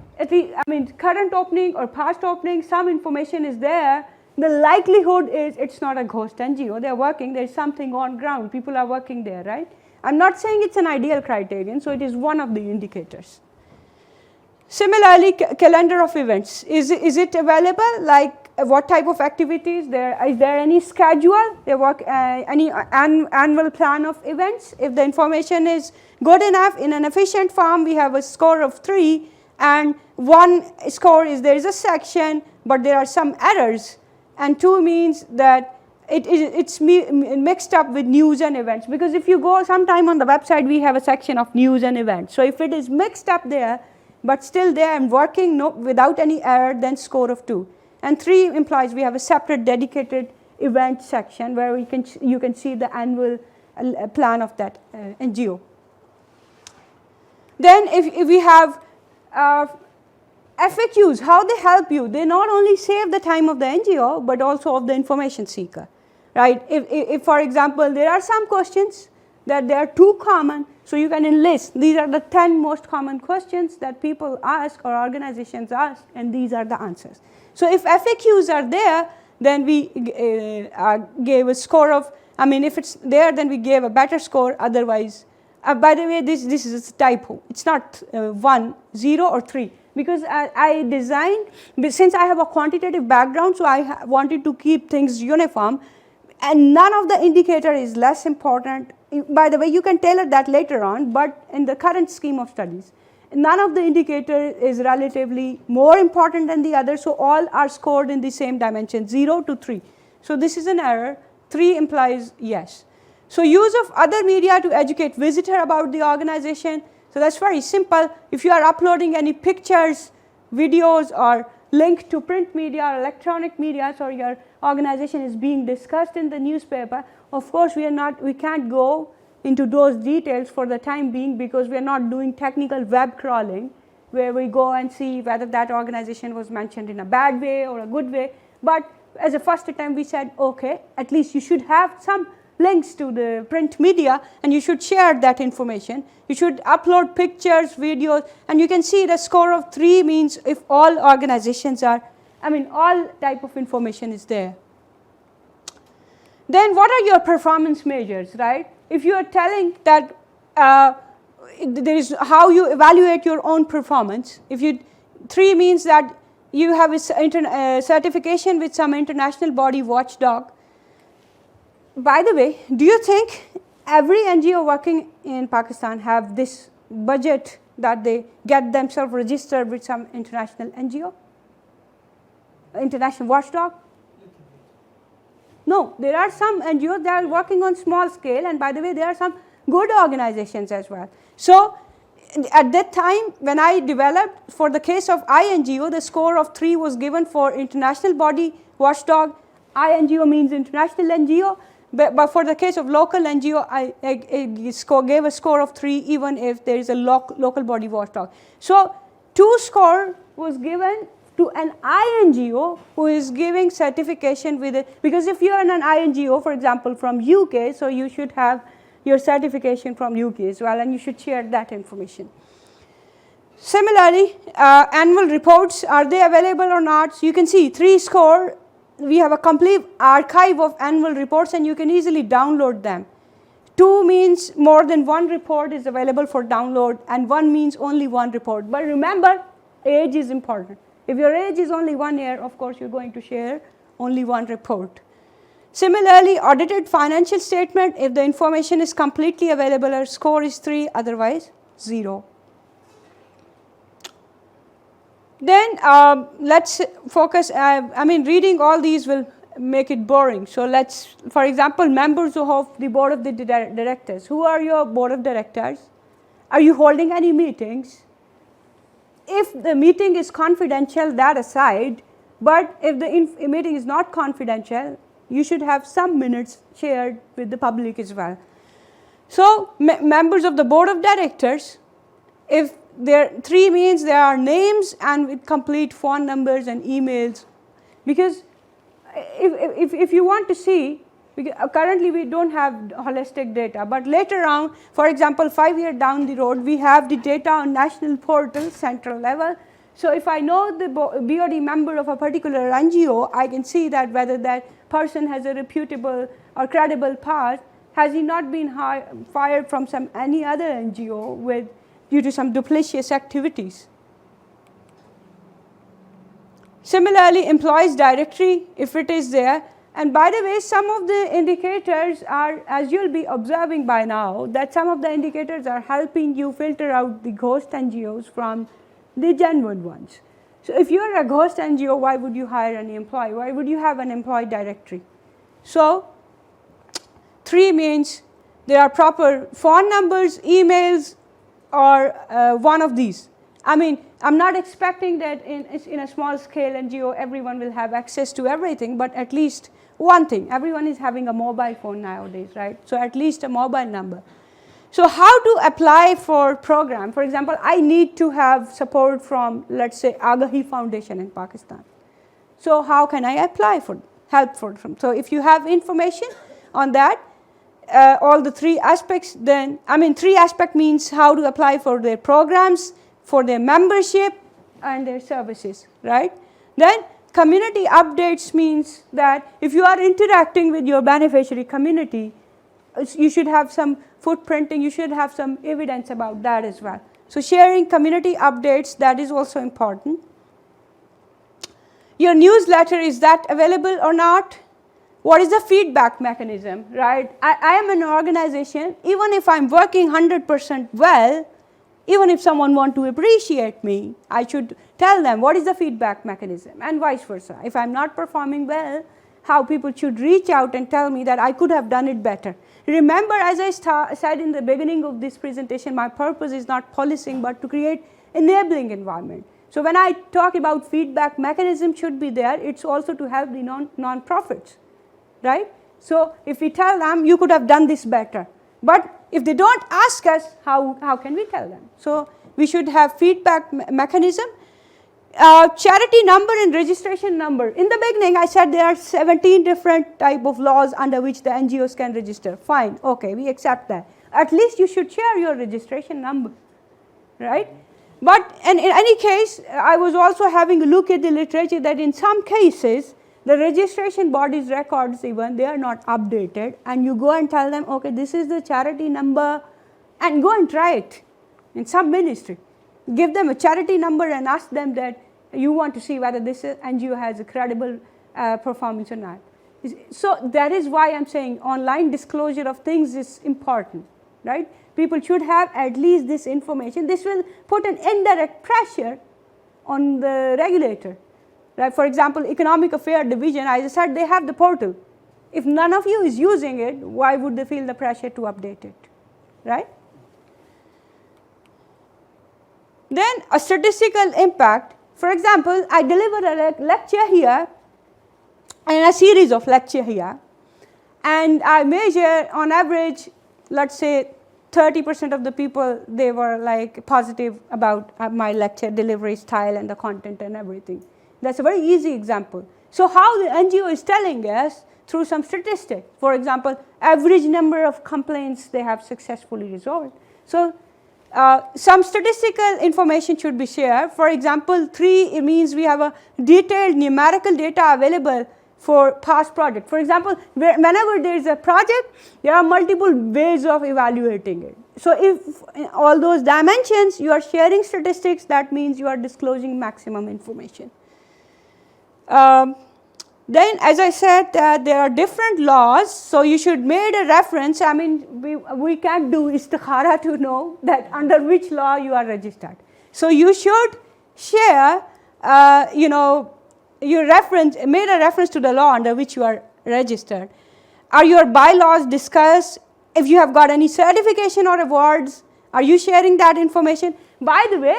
Speaker 2: current opening or past opening, some information is there, the likelihood is it's not a ghost NGO. They're working, there's something on ground, people are working there, right? I'm not saying it's an ideal criterion, so it is one of the indicators. Similarly, calendar of events. Is it available? Like what type of activities there? Is there any schedule? Any annual plan of events? If the information is good enough in an efficient form, we have a score of 3, and 1 score is there is a section, but there are some errors, and 2 means that it's mixed up with news and events, because if you go sometime on the website, we have a section of news and events. So if it is mixed up there, but still there and working without any error, then score of 2. And 3 implies we have a separate dedicated event section where you can see the annual plan of that NGO. Then if we have FAQs, how they help you, they not only save the time of the NGO, but also of the information seeker, right? If for example, there are some questions that they are too common, so you can enlist, these are the 10 most common questions that people ask or organizations ask, and these are the answers. So if FAQs are there, then we gave a score of, if it's there, then we gave a better score, otherwise, by the way, this is a typo, it's not 1, 0 or 3, because I designed, since I have a quantitative background, so I wanted to keep things uniform, and none of the indicator is less important. By the way, you can tailor that later on, but in the current scheme of studies, none of the indicator is relatively more important than the other, so all are scored in the same dimension, 0 to 3. So this is an error, 3 implies yes. So use of other media to educate visitor about the organization. So that's very simple. If you are uploading any pictures, videos, or link to print media or electronic media, so your organization is being discussed in the newspaper, of course we can't go into those details for the time being, because we are not doing technical web crawling where we go and see whether that organization was mentioned in a bad way or a good way. But as a first attempt, we said, okay, at least you should have some links to the print media, and you should share that information. You should upload pictures, videos, and you can see the score of 3 means if all organizations are, all type of information is there. Then what are your performance measures, right? If you are telling that there is how you evaluate your own performance, 3 means that you have a certification with some international body watchdog. By the way, do you think every NGO working in Pakistan have this budget that they get themselves registered with some international NGO? International watchdog? No, there are some NGOs that are working on small scale, and by the way, there are some good organizations as well. So at that time, when I developed, for the case of INGO, the score of 3 was given for international body watchdog. INGO means international NGO, but for the case of local NGO, I gave a score of 3 even if there is a local body watchdog. So 2 score was given to an INGO who is giving certification with it, because if you are an INGO, for example, from UK, so you should have your certification from UK as well, and you should share that information. Similarly, annual reports, are they available or not? So you can see 3 score, we have a complete archive of annual reports, and you can easily download them. 2 means more than 1 report is available for download, and 1 means only 1 report. But remember, age is important. If your age is only 1 year, of course you're going to share only 1 report. Similarly, audited financial statement, if the information is completely available, our score is 3, otherwise 0. Then let's focus, reading all these will make it boring. So let's, for example, members of the board of the directors. Who are your board of directors? Are you holding any meetings? If the meeting is confidential, that aside, but if the meeting is not confidential, you should have some minutes shared with the public as well. So members of the board of directors, if there 3 means there are names and with complete phone numbers and emails, because if you want to see, currently we don't have holistic data, but later on, for example, 5 years down the road, we have the data on national portal, central level. So if I know the BOD member of a particular NGO, I can see that whether that person has a reputable or credible past. Has he not been fired from any other NGO due to some duplicitous activities? Similarly, employees directory, if it is there. And by the way, some of the indicators are, as you'll be observing by now, that some of the indicators are helping you filter out the ghost NGOs from the genuine ones. So if you're a ghost NGO, why would you hire an employee? Why would you have an employee directory? So 3 means there are proper phone numbers, emails, or one of these. I'm not expecting that in a small scale NGO everyone will have access to everything, but at least one thing, everyone is having a mobile phone nowadays, right? So at least a mobile number. So how to apply for program? For example, I need to have support from, let's say, Agahi Foundation in Pakistan. So how can I apply for help for them? So if you have information on that, all the three aspects, then, I mean, three aspect means how to apply for their programs, for their membership, and their services, right? Then community updates means that if you are interacting with your beneficiary community, you should have some footprinting, you should have some evidence about that as well. So sharing community updates, that is also important. Your newsletter, is that available or not? What is the feedback mechanism, right? I am an organization, even if I'm working 100% well, even if someone wants to appreciate me, I should tell them what is the feedback mechanism, and vice versa. If I'm not performing well, how people should reach out and tell me that I could have done it better. Remember, as I said in the beginning of this presentation, my purpose is not policing, but to create enabling environment. So when I talk about feedback mechanism should be there, it's also to help the non-profits, right? So if we tell them, you could have done this better. But if they don't ask us, how can we tell them? So we should have feedback mechanism. Charity number and registration number. In the beginning, I said there are 17 different type of laws under which the NGOs can register. Fine, okay, we accept that. At least you should share your registration number, right? But in any case, I was also having a look at the literature that in some cases, the registration body's records even, they are not updated, and you go and tell them, okay, this is the charity number, and go and try it in some ministry. Give them a charity number and ask them that you want to see whether this NGO has a credible performance or not. So that is why I'm saying online disclosure of things is important, right? People should have at least this information. This will put an indirect pressure on the regulator. Right? For example, Economic Affairs Division, as I said, they have the portal. If none of you is using it, why would they feel the pressure to update it, right? Then a statistical impact. For example, I deliver a lecture here and a series of lecture here, and I measure on average, let's say 30% of the people, they were like positive about my lecture delivery style and the content and everything. That's a very easy example. So how the NGO is telling us through some statistics. For example, average number of complaints they have successfully resolved. So some statistical information should be shared. For example, 3, it means we have a detailed numerical data available for past project. For example, whenever there is a project, there are multiple ways of evaluating it. So if in all those dimensions you are sharing statistics, that means you are disclosing maximum information. Then, as I said, there are different laws, so you should make a reference. I mean, we can't do istikhara to know that under which law you are registered. So you should share, your reference, made a reference to the law under which you are registered. Are your bylaws discussed? If you have got any certification or awards, are you sharing that information? By the way,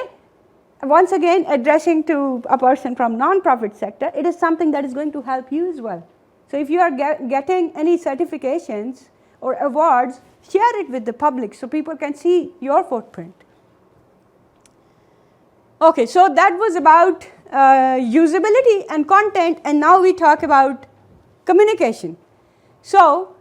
Speaker 2: once again, addressing to a person from non-profit sector, it is something that is going to help you as well. So if you are getting any certifications or awards, share it with the public so people can see your footprint. Okay, so that was about usability and content, and now we talk about communication. So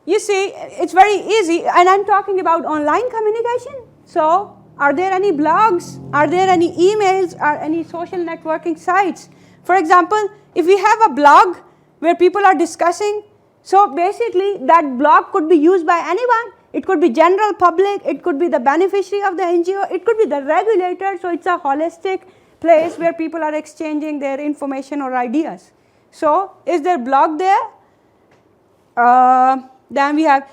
Speaker 2: you see, it's very easy, and I'm talking about online communication. So are there any blogs? Are there any emails? Are any social networking sites? For example, if we have a blog where people are discussing, so basically that blog could be used by anyone. It could be general public, it could be the beneficiary of the NGO, it could be the regulator, so it's a holistic place where people are exchanging their information or ideas. So is there blog there? Then we have,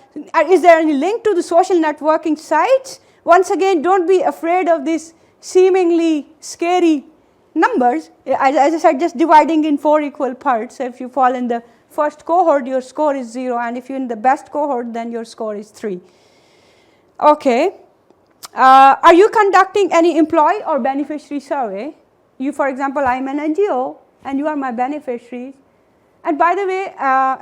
Speaker 2: is there any link to the social networking sites? Once again, don't be afraid of these seemingly scary numbers. As I said, just dividing in 4 equal parts. So if you fall in the first cohort, your score is 0, and if you're in the best cohort, then your score is 3. Okay. Are you conducting any employee or beneficiary survey? You, for example, I'm an NGO, and you are my beneficiaries. And by the way,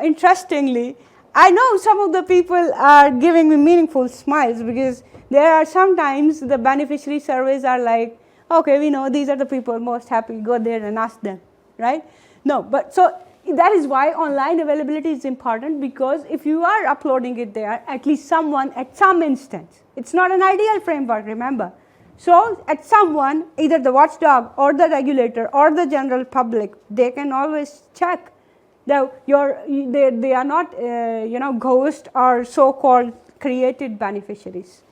Speaker 2: interestingly, I know some of the people are giving me meaningful smiles because there are sometimes the beneficiary surveys are like, okay, we know these are the people most happy, go there and ask them, right? No, but so that is why online availability is important, because if you are uploading it there, at least someone at some instance, it's not an ideal framework, remember. So at someone, either the watchdog or the regulator or the general public, they can always check that they are not ghost or so-called created beneficiaries.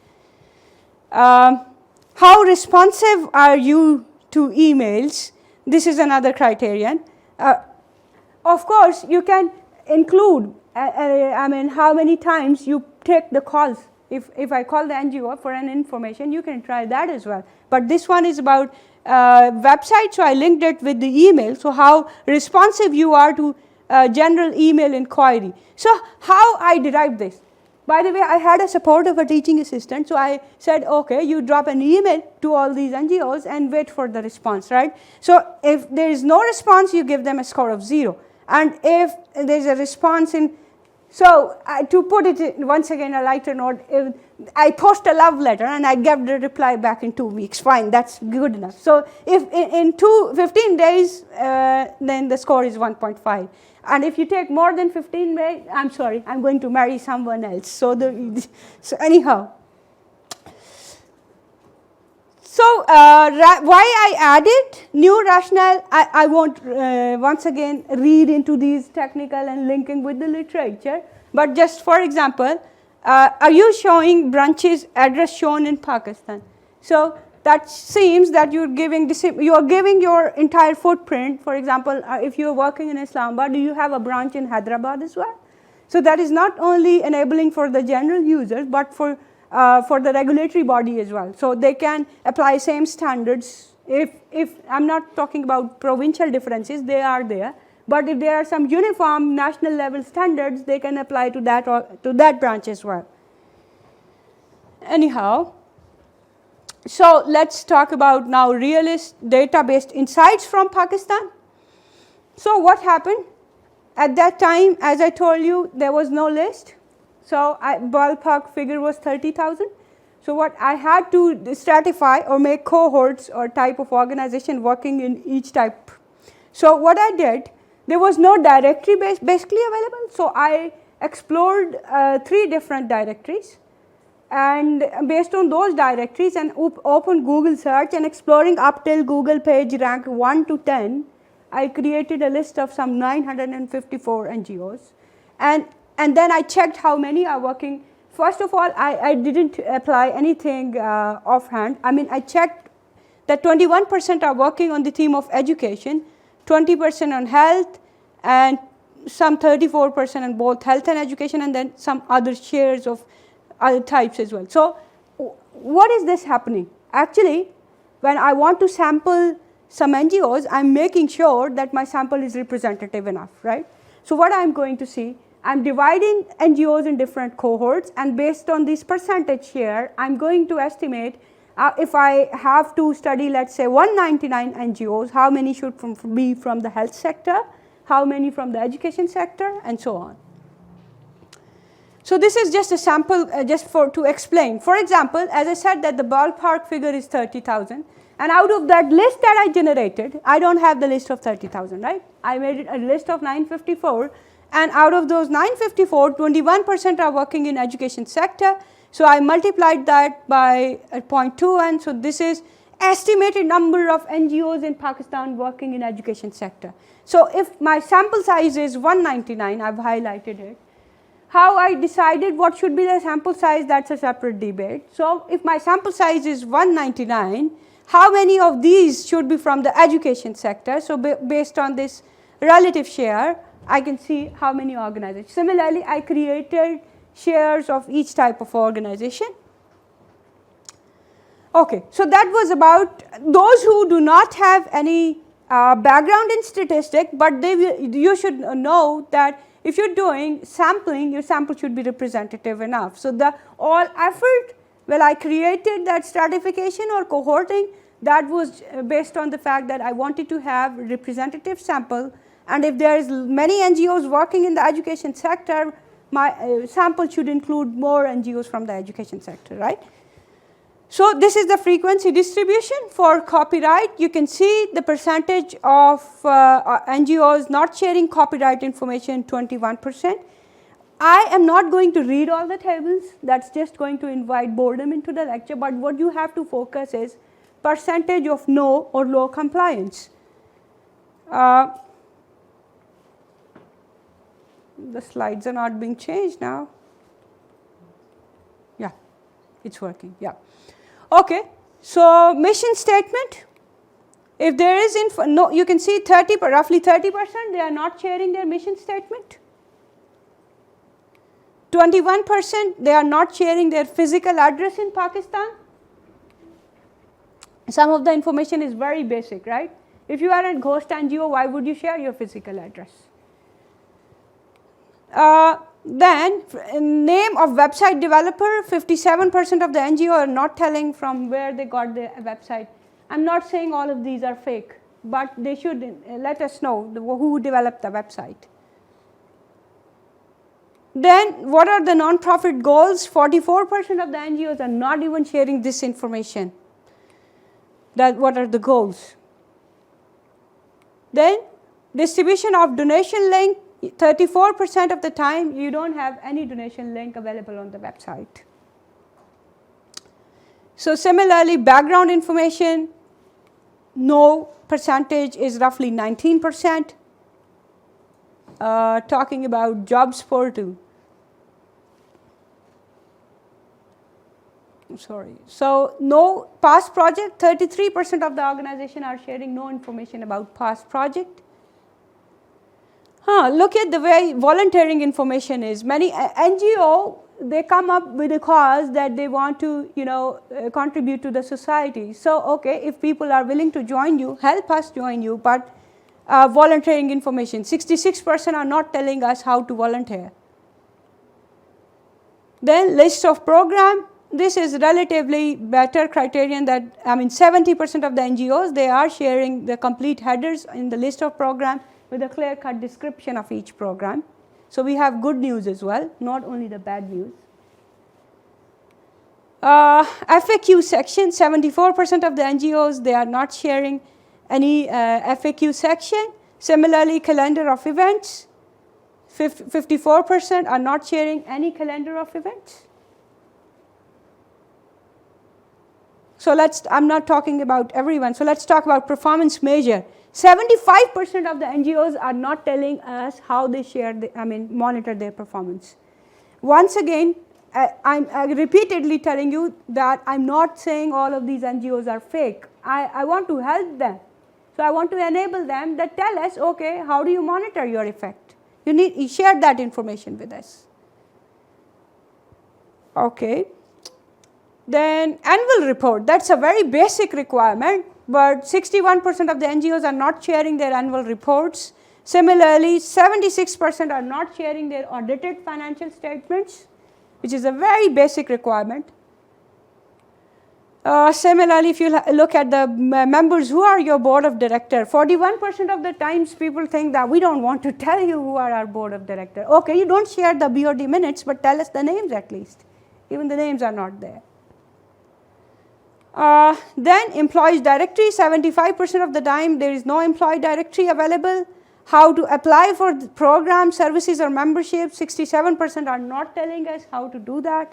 Speaker 2: How responsive are you to emails? This is another criterion. Of course, you can include, how many times you take the calls. If I call the NGO for an information, you can try that as well. But this one is about website, so I linked it with the email. So how responsive you are to general email inquiry. So how I derived this? By the way, I had a support of a teaching assistant, so I said, okay, you drop an email to all these NGOs and wait for the response, right? So if there is no response, you give them a score of 0. And if there is a response so to put it in, once again, a lighter note, if I post a love letter and I get the reply back in 2 weeks, fine, that's good enough. So if in 15 days, then the score is 1.5. And if you take more than 15 days, I'm sorry, I'm going to marry someone else. So anyhow. So why I added new rationale, I won't once again read into these technical and linking with the literature, but just for example, are you showing branches address shown in Pakistan? So that seems that you are giving your entire footprint. For example, if you are working in Islamabad, do you have a branch in Hyderabad as well? So that is not only enabling for the general users, but for the regulatory body as well. So they can apply same standards. If I'm not talking about provincial differences, they are there. But if there are some uniform national level standards, they can apply to that or to that branch as well. Anyhow, so let's talk about now realist data-based insights from Pakistan. So what happened? At that time, as I told you, there was no list. So ballpark figure was 30,000. So what I had to stratify or make cohorts or type of organization working in each type. So what I did, there was no directory basically available. So I explored 3 different directories. And based on those directories and open Google search and exploring up till Google page rank 1 to 10, I created a list of some 954 NGOs. And then I checked how many are working. First of all, I didn't apply anything offhand. I checked that 21% are working on the theme of education, 20% on health, and some 34% on both health and education, and then some other shares of other types as well. So what is this happening? Actually, when I want to sample some NGOs, I'm making sure that my sample is representative enough, right? So what I'm going to see, I'm dividing NGOs in different cohorts, and based on this percentage share, I'm going to estimate if I have to study, let's say, 199 NGOs, how many should be from the health sector, how many from the education sector, and so on. So this is just a sample to explain. For example, as I said that the ballpark figure is 30,000, and out of that list that I generated, I don't have the list of 30,000, right? I made it a list of 954, and out of those 954, 21% are working in education sector. So I multiplied that by 0.2, and so this is estimated number of NGOs in Pakistan working in education sector. So if my sample size is 199, I've highlighted it. How I decided what should be the sample size, that's a separate debate. So if my sample size is 199, how many of these should be from the education sector? So based on this relative share, I can see how many organizations. Similarly, I created shares of each type of organization. Okay, so that was about those who do not have any background in statistics, but you should know that if you're doing sampling, your sample should be representative enough. So the all effort, well, I created that stratification or cohorting, that was based on the fact that I wanted to have representative sample, and if there is many NGOs working in the education sector, my sample should include more NGOs from the education sector, right? So this is the frequency distribution for copyright. You can see the percentage of NGOs not sharing copyright information, 21%. I am not going to read all the tables. That's just going to invite boredom into the lecture. But what you have to focus is percentage of no or low compliance. The slides are not being changed now. Yeah, it's working. Yeah. Okay. So mission statement. If there is no, you can see roughly 30% they are not sharing their mission statement. 21% they are not sharing their physical address in Pakistan. Some of the information is very basic, right? If you are a ghost NGO, why would you share your physical address? Then name of website developer, 57% of the NGO are not telling from where they got the website. I'm not saying all of these are fake, but they should let us know who developed the website. Then what are the non-profit goals? 44% of the NGOs are not even sharing this information. That what are the goals? Then distribution of donation link, 34% of the time you don't have any donation link available on the website. So similarly, background information, no percentage is roughly 19%. Talking about jobs portal. Sorry. So no past project, 33% of the organization are sharing no information about past project. Look at the way volunteering information is. Many NGO, they come up with a cause that they want to, contribute to the society. So, okay, if people are willing to join you, help us join you, but volunteering information, 66% are not telling us how to volunteer. Then list of program. This is relatively better criterion that, 70% of the NGOs, they are sharing the complete headers in the list of program with a clear-cut description of each program. So we have good news as well, not only the bad news. FAQ section, 74% of the NGOs, they are not sharing any FAQ section. Similarly, calendar of events, 54% are not sharing any calendar of events. So I'm not talking about everyone. So let's talk about performance measure. 75% of the NGOs are not telling us how they monitor their performance. Once again, I'm repeatedly telling you that I'm not saying all of these NGOs are fake. I want to help them. So I want to enable them that tell us, okay, how do you monitor your effect? You share that information with us. Okay. Then annual report, that's a very basic requirement, but 61% of the NGOs are not sharing their annual reports. Similarly, 76% are not sharing their audited financial statements, which is a very basic requirement. Similarly, if you look at the members who are your board of director, 41% of the times people think that we don't want to tell you who are our board of director. Okay, you don't share the BOD minutes, but tell us the names at least. Even the names are not there. Then employees directory, 75% of the time there is no employee directory available. How to apply for the program, services or membership, 67% are not telling us how to do that.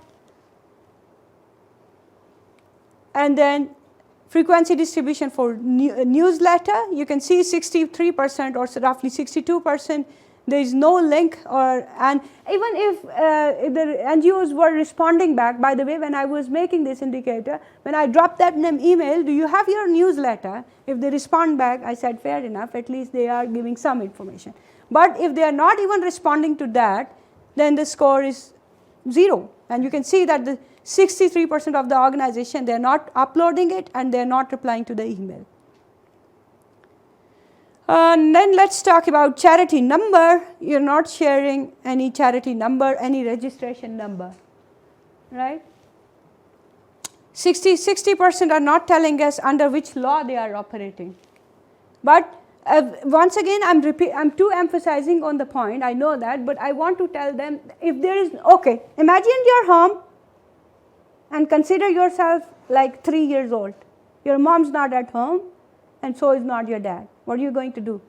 Speaker 2: And then frequency distribution for newsletter, you can see 63% or roughly 62%. There is no link, and even if the NGOs were responding back, by the way, when I was making this indicator, when I dropped that email, do you have your newsletter? If they respond back, I said fair enough, at least they are giving some information. But if they are not even responding to that, then the score is 0. And you can see that the 63% of the organization, they are not uploading it and they are not replying to the email. And then let's talk about charity number. You're not sharing any charity number, any registration number, right? 60% are not telling us under which law they are operating. But Once again, I'm too emphasizing on the point, I know that, but I want to tell them, if there is, okay, imagine you're home and consider yourself like 3 years old. Your mom's not at home and so is not your dad. What are you going to do?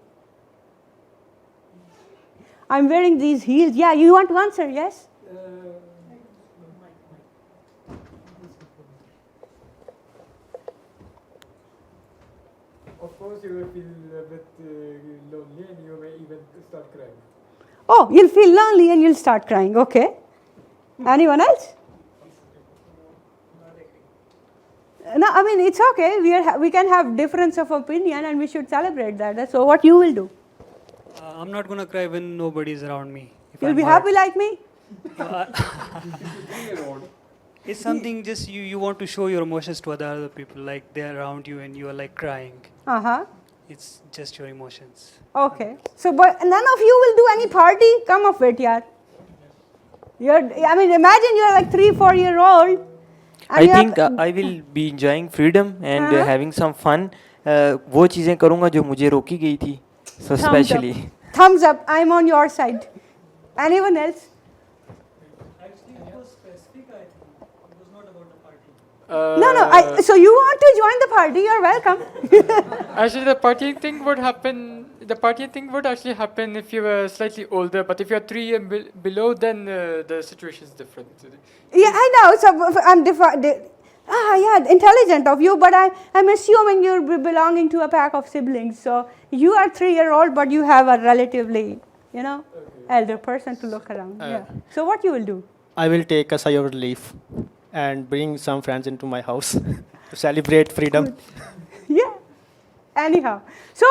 Speaker 2: I'm wearing these heels. Yeah, you want to answer, yes?
Speaker 8: Of course, you will feel a bit lonely and you may even start crying.
Speaker 2: Oh, you'll feel lonely and you'll start crying. Okay. Anyone else? No, I mean, it's okay. We can have difference of opinion and we should celebrate that. So what you will do?
Speaker 11: I'm not going to cry when nobody's around me.
Speaker 2: You'll be happy like me?
Speaker 11: It's something just you want to show your emotions to other people, like they're around you and you are like crying.
Speaker 2: Uh-huh.
Speaker 11: It's just your emotions.
Speaker 2: Okay. So, but none of you will do any party? Come of it, yaar. I mean, imagine you're like 3-4 year old.
Speaker 5: I think I will be enjoying freedom and having some fun. वो चीज़ें करूँगा जो मुझे रोकी गई थी. So especially.
Speaker 2: Thumbs up. I'm on your side. Anyone else?
Speaker 11: Actually, it was specific, I think. It was not about the party.
Speaker 2: No. So you want to join the party? You're welcome.
Speaker 8: Actually, the partying thing would happen. The partying thing would actually happen if you were slightly older. But if you're 3 years below, then the situation is different.
Speaker 2: Yeah, I know. So I'm intelligent of you, but I'm assuming you're belonging to a pack of siblings. So you are 3-year-old, but you have a relatively, elder person to look around. Yeah. So what you will do?
Speaker 12: I will take a sigh of relief and bring some friends into my house to celebrate freedom.
Speaker 2: Good. Yeah. Anyhow, so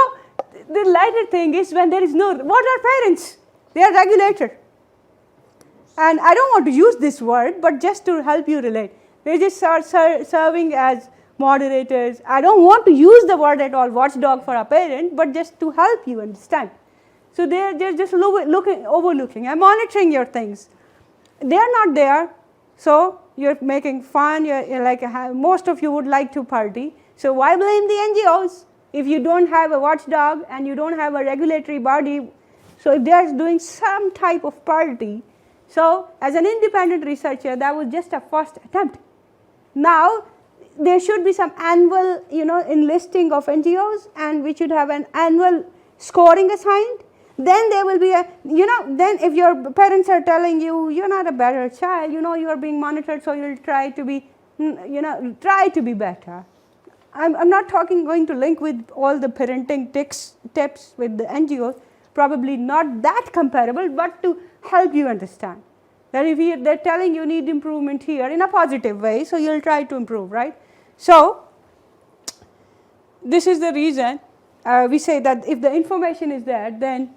Speaker 2: the lighter thing is when there is what are parents? They are regulator. And I don't want to use this word, but just to help you relate. They just are serving as moderators. I don't want to use the word at all, watchdog for a parent, but just to help you understand. So they're just overlooking and monitoring your things. They're not there, so you're making fun. You're like most of you would like to party. So why blame the NGOs if you don't have a watchdog and you don't have a regulatory body? So if they are doing some type of party, so as an independent researcher, that was just a first attempt. Now there should be some annual, enlisting of NGOs, and we should have an annual scoring assigned. Then there will be then if your parents are telling you, you're not a better child, you are being monitored, so you'll try to be, try to be better. I'm not going to link with all the parenting tips with the NGOs, probably not that comparable, but to help you understand that if they're telling you need improvement here in a positive way, so you'll try to improve, right? So this is the reason we say that if the information is there, then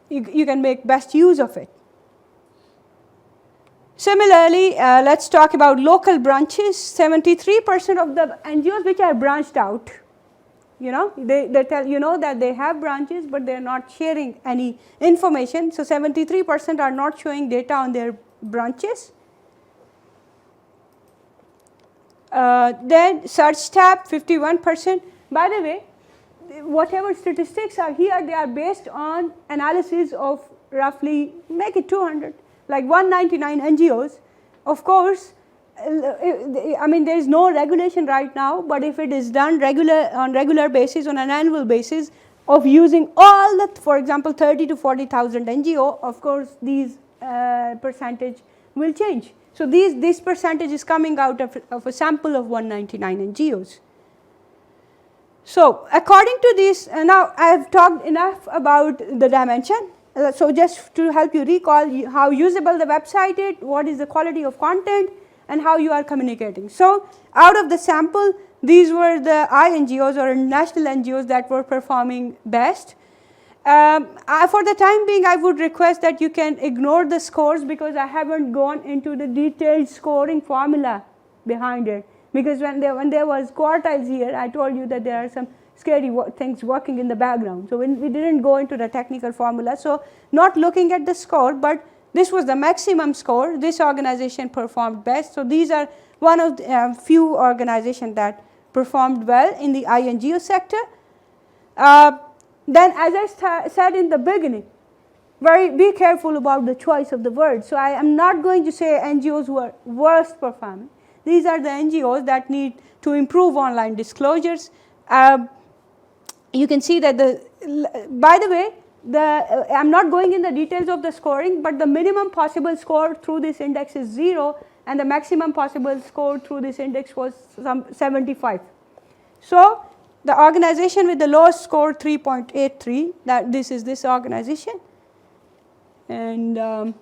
Speaker 2: you can make best use of it. Similarly, let's talk about local branches. 73% of the NGOs which are branched out, they tell that they have branches, but they're not sharing any information. So 73% are not showing data on their branches. Then search tab, 51%. By the way, whatever statistics are here, they are based on analysis of roughly, make it 200, like 199 NGOs. Of course, I mean, there is no regulation right now, but if it is done on regular basis, on an annual basis, of using all the, for example, 30 to 40,000 NGO, of course, these percentage will change. So this percentage is coming out of a sample of 199 NGOs. So according to this, now I have talked enough about the dimension. So just to help you recall how usable the website is, what is the quality of content, and how you are communicating. So out of the sample, these were the INGOs or national NGOs that were performing best. For the time being, I would request that you can ignore the scores because I haven't gone into the detailed scoring formula behind it. Because when there was quartiles here, I told you that there are some scary things working in the background. So when we didn't go into the technical formula, so not looking at the score, but this was the maximum score. This organization performed best. So these are one of the few organizations that performed well in the INGO sector. then as I said in the beginning, be careful about the choice of the word. So I am not going to say NGOs were worst performing. These are the NGOs that need to improve online disclosures. You can see that by the way, I'm not going in the details of the scoring, but the minimum possible score through this index is 0, and the maximum possible score through this index was 75. So the organization with the lowest score 3.83, that this is this organization. And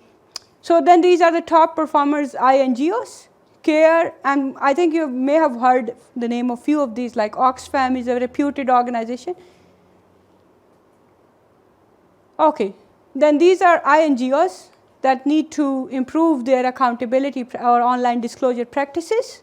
Speaker 2: so then these are the top performers, INGOs, CARE, and I think you may have heard the name of few of these, like Oxfam is a reputed organization. Okay, then these are INGOs that need to improve their accountability or online disclosure practices.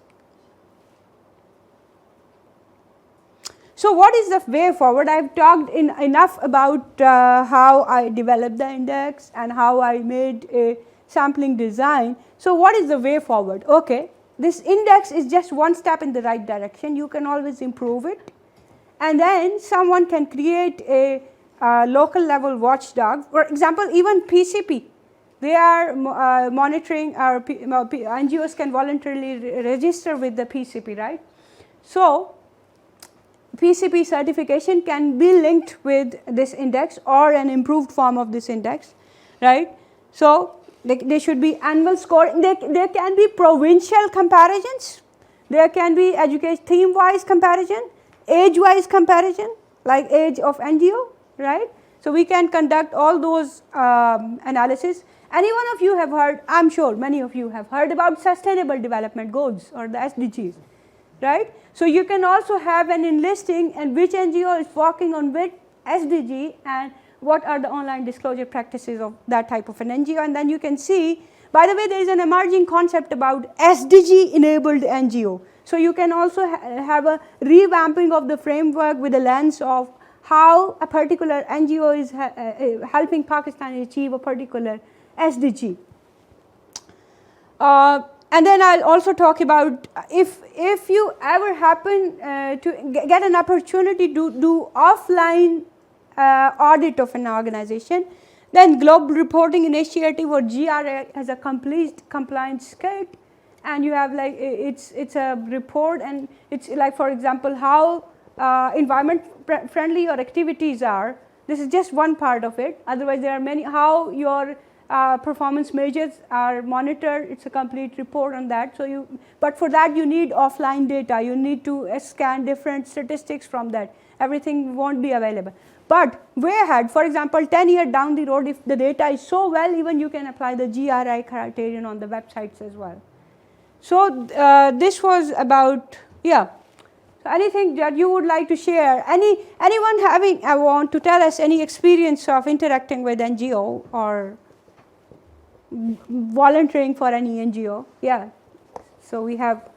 Speaker 2: So what is the way forward? I've talked enough about how I developed the index and how I made a sampling design. So what is the way forward? Okay, this index is just one step in the right direction. You can always improve it. And then someone can create a local level watchdog. For example, even PCP, they are monitoring, our NGOs can voluntarily register with the PCP, right? So PCP certification can be linked with this index or an improved form of this index, right? So there should be annual scoring. There can be provincial comparisons. There can be education theme-wise comparison, age-wise comparison, like age of NGO, right? So we can conduct all those analysis. Any one of you have heard, I'm sure many of you have heard about Sustainable Development Goals or the SDGs, right? So you can also have an enlisting and which NGO is working on which SDG and what are the online disclosure practices of that type of an NGO, and then you can see, by the way, there is an emerging concept about SDG enabled NGO. So you can also have a revamping of the framework with a lens of how a particular NGO is helping Pakistan achieve a particular SDG. And then I'll also talk about if you ever happen to get an opportunity to do offline audit of an organization, then Global Reporting Initiative or GRI has a complete compliance kit, and you have like it's a report, and it's like, for example, how environment friendly your activities are. This is just one part of it. Otherwise, there are many, how your performance measures are monitored. It's a complete report on that. So but for that you need offline data. You need to scan different statistics from that. Everything won't be available. But way ahead, for example, 10 years down the road, if the data is so well, even you can apply the GRI criterion on the websites as well. So this was about, yeah. So anything that you would like to share? Anyone want to tell us any experience of interacting with NGO or volunteering for any NGO? Yeah. So we have.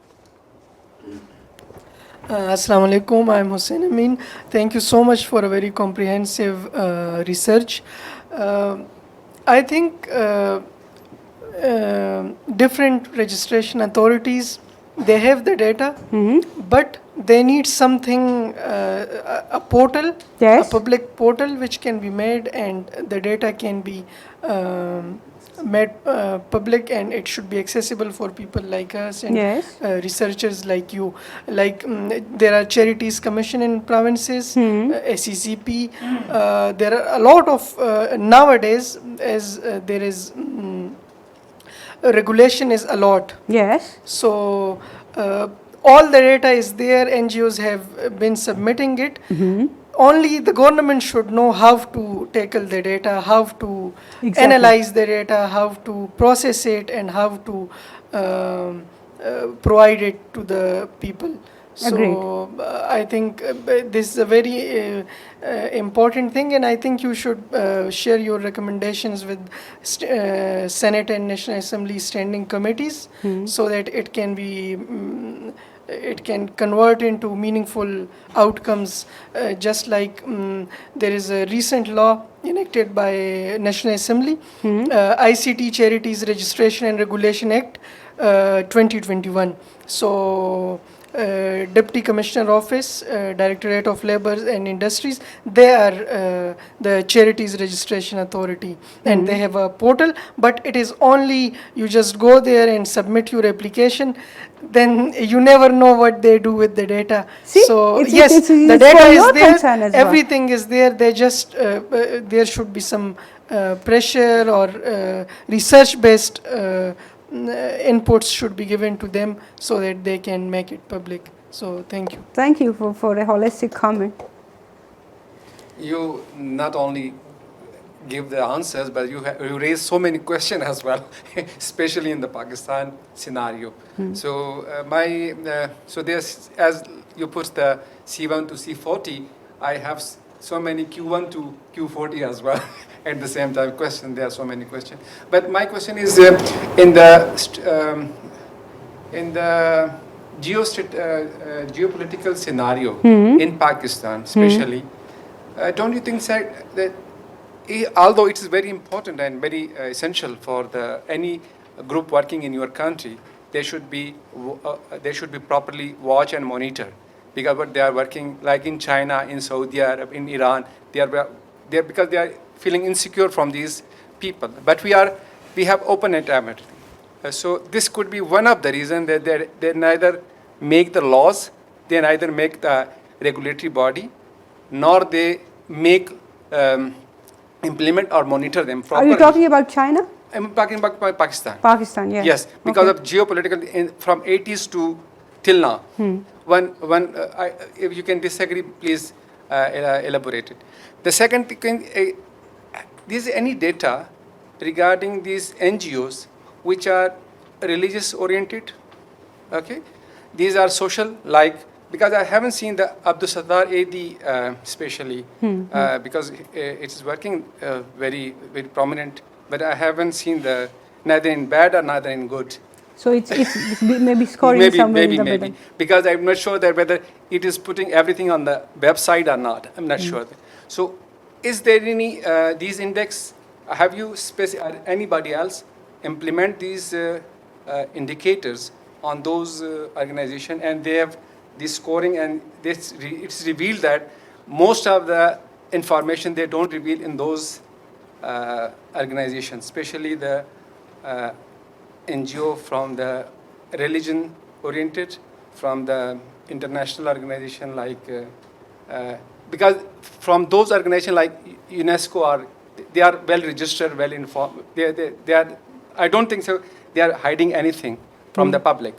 Speaker 4: Assalamu alaikum, I'm Hussein Amin. Thank you so much for a very comprehensive research. I think different registration authorities, they have the data, but they need something, a portal,
Speaker 2: yes,
Speaker 4: a public portal which can be made, and the data can be made public, and it should be accessible for people like us and
Speaker 2: yes,
Speaker 4: researchers like you. Like there are charities commission in provinces, SECP. There are a lot of nowadays, as there is regulation is a lot.
Speaker 2: Yes.
Speaker 4: So all the data is there. NGOs have been submitting it. Only the government should know how to tackle the data, how to analyze the data, how to process it, and how to provide it to the people. So I think this is a very important thing, and I think you should share your recommendations with Senate and National Assembly standing committees, so that it can be it can convert into meaningful outcomes. Just like there is a recent law enacted by National Assembly, ICT Charities Registration and Regulation Act 2021. So Deputy Commissioner Office, Directorate of Labor and Industries, they are the Charities Registration Authority, and they have a portal, but it is only, you just go there and submit your application, then you never know what they do with the data.
Speaker 2: See,
Speaker 4: so
Speaker 2: it's
Speaker 4: yes, the
Speaker 2: for
Speaker 4: data
Speaker 2: your
Speaker 4: is there,
Speaker 2: concern as well.
Speaker 4: everything is there, they just, there should be some pressure or research-based inputs should be given to them so that they can make it public. So thank you.
Speaker 2: Thank you for a holistic comment.
Speaker 3: You not only give the answers, but you raise so many questions as well, especially in the Pakistan scenario. So so there's, as you put the C1 to C40, I have so many Q1 to Q40 as well. At the same time, there are so many questions. But my question is in the geopolitical scenario in Pakistan, especially, don't you think that although it is very important and very essential for any group working in your country, they should be properly watched and monitored, because what they are working like in China, in Saudi Arabia, in Iran, because they are feeling insecure from these people. But we have open environment. So this could be one of the reasons that they neither make the laws, they neither make the regulatory body, nor they make implement or monitor them properly.
Speaker 2: Are you talking about China?
Speaker 3: I'm talking about Pakistan.
Speaker 2: Pakistan, yes.
Speaker 3: Yes, because of geopolitical, from 80s to till now. If you can disagree, please elaborate it. The second thing, is any data regarding these NGOs which are religious oriented? Okay, these are social, like, because I haven't seen the Abdul Sattar AD especially, because it is working very, very prominent, but I haven't seen neither in bad or neither in good.
Speaker 2: So it's maybe scoring somewhere in the middle.
Speaker 3: Because I'm not sure that whether it is putting everything on the website or not. I'm not sure. So is there any, these index, have you, anybody else implement these indicators on those organizations, and they have this scoring, and it's revealed that most of the information they don't reveal in those organizations, especially the NGO from the religion oriented, from the international organization like, because from those organizations like UNESCO, they are well registered, well informed. They are, I don't think so, they are hiding anything from the public.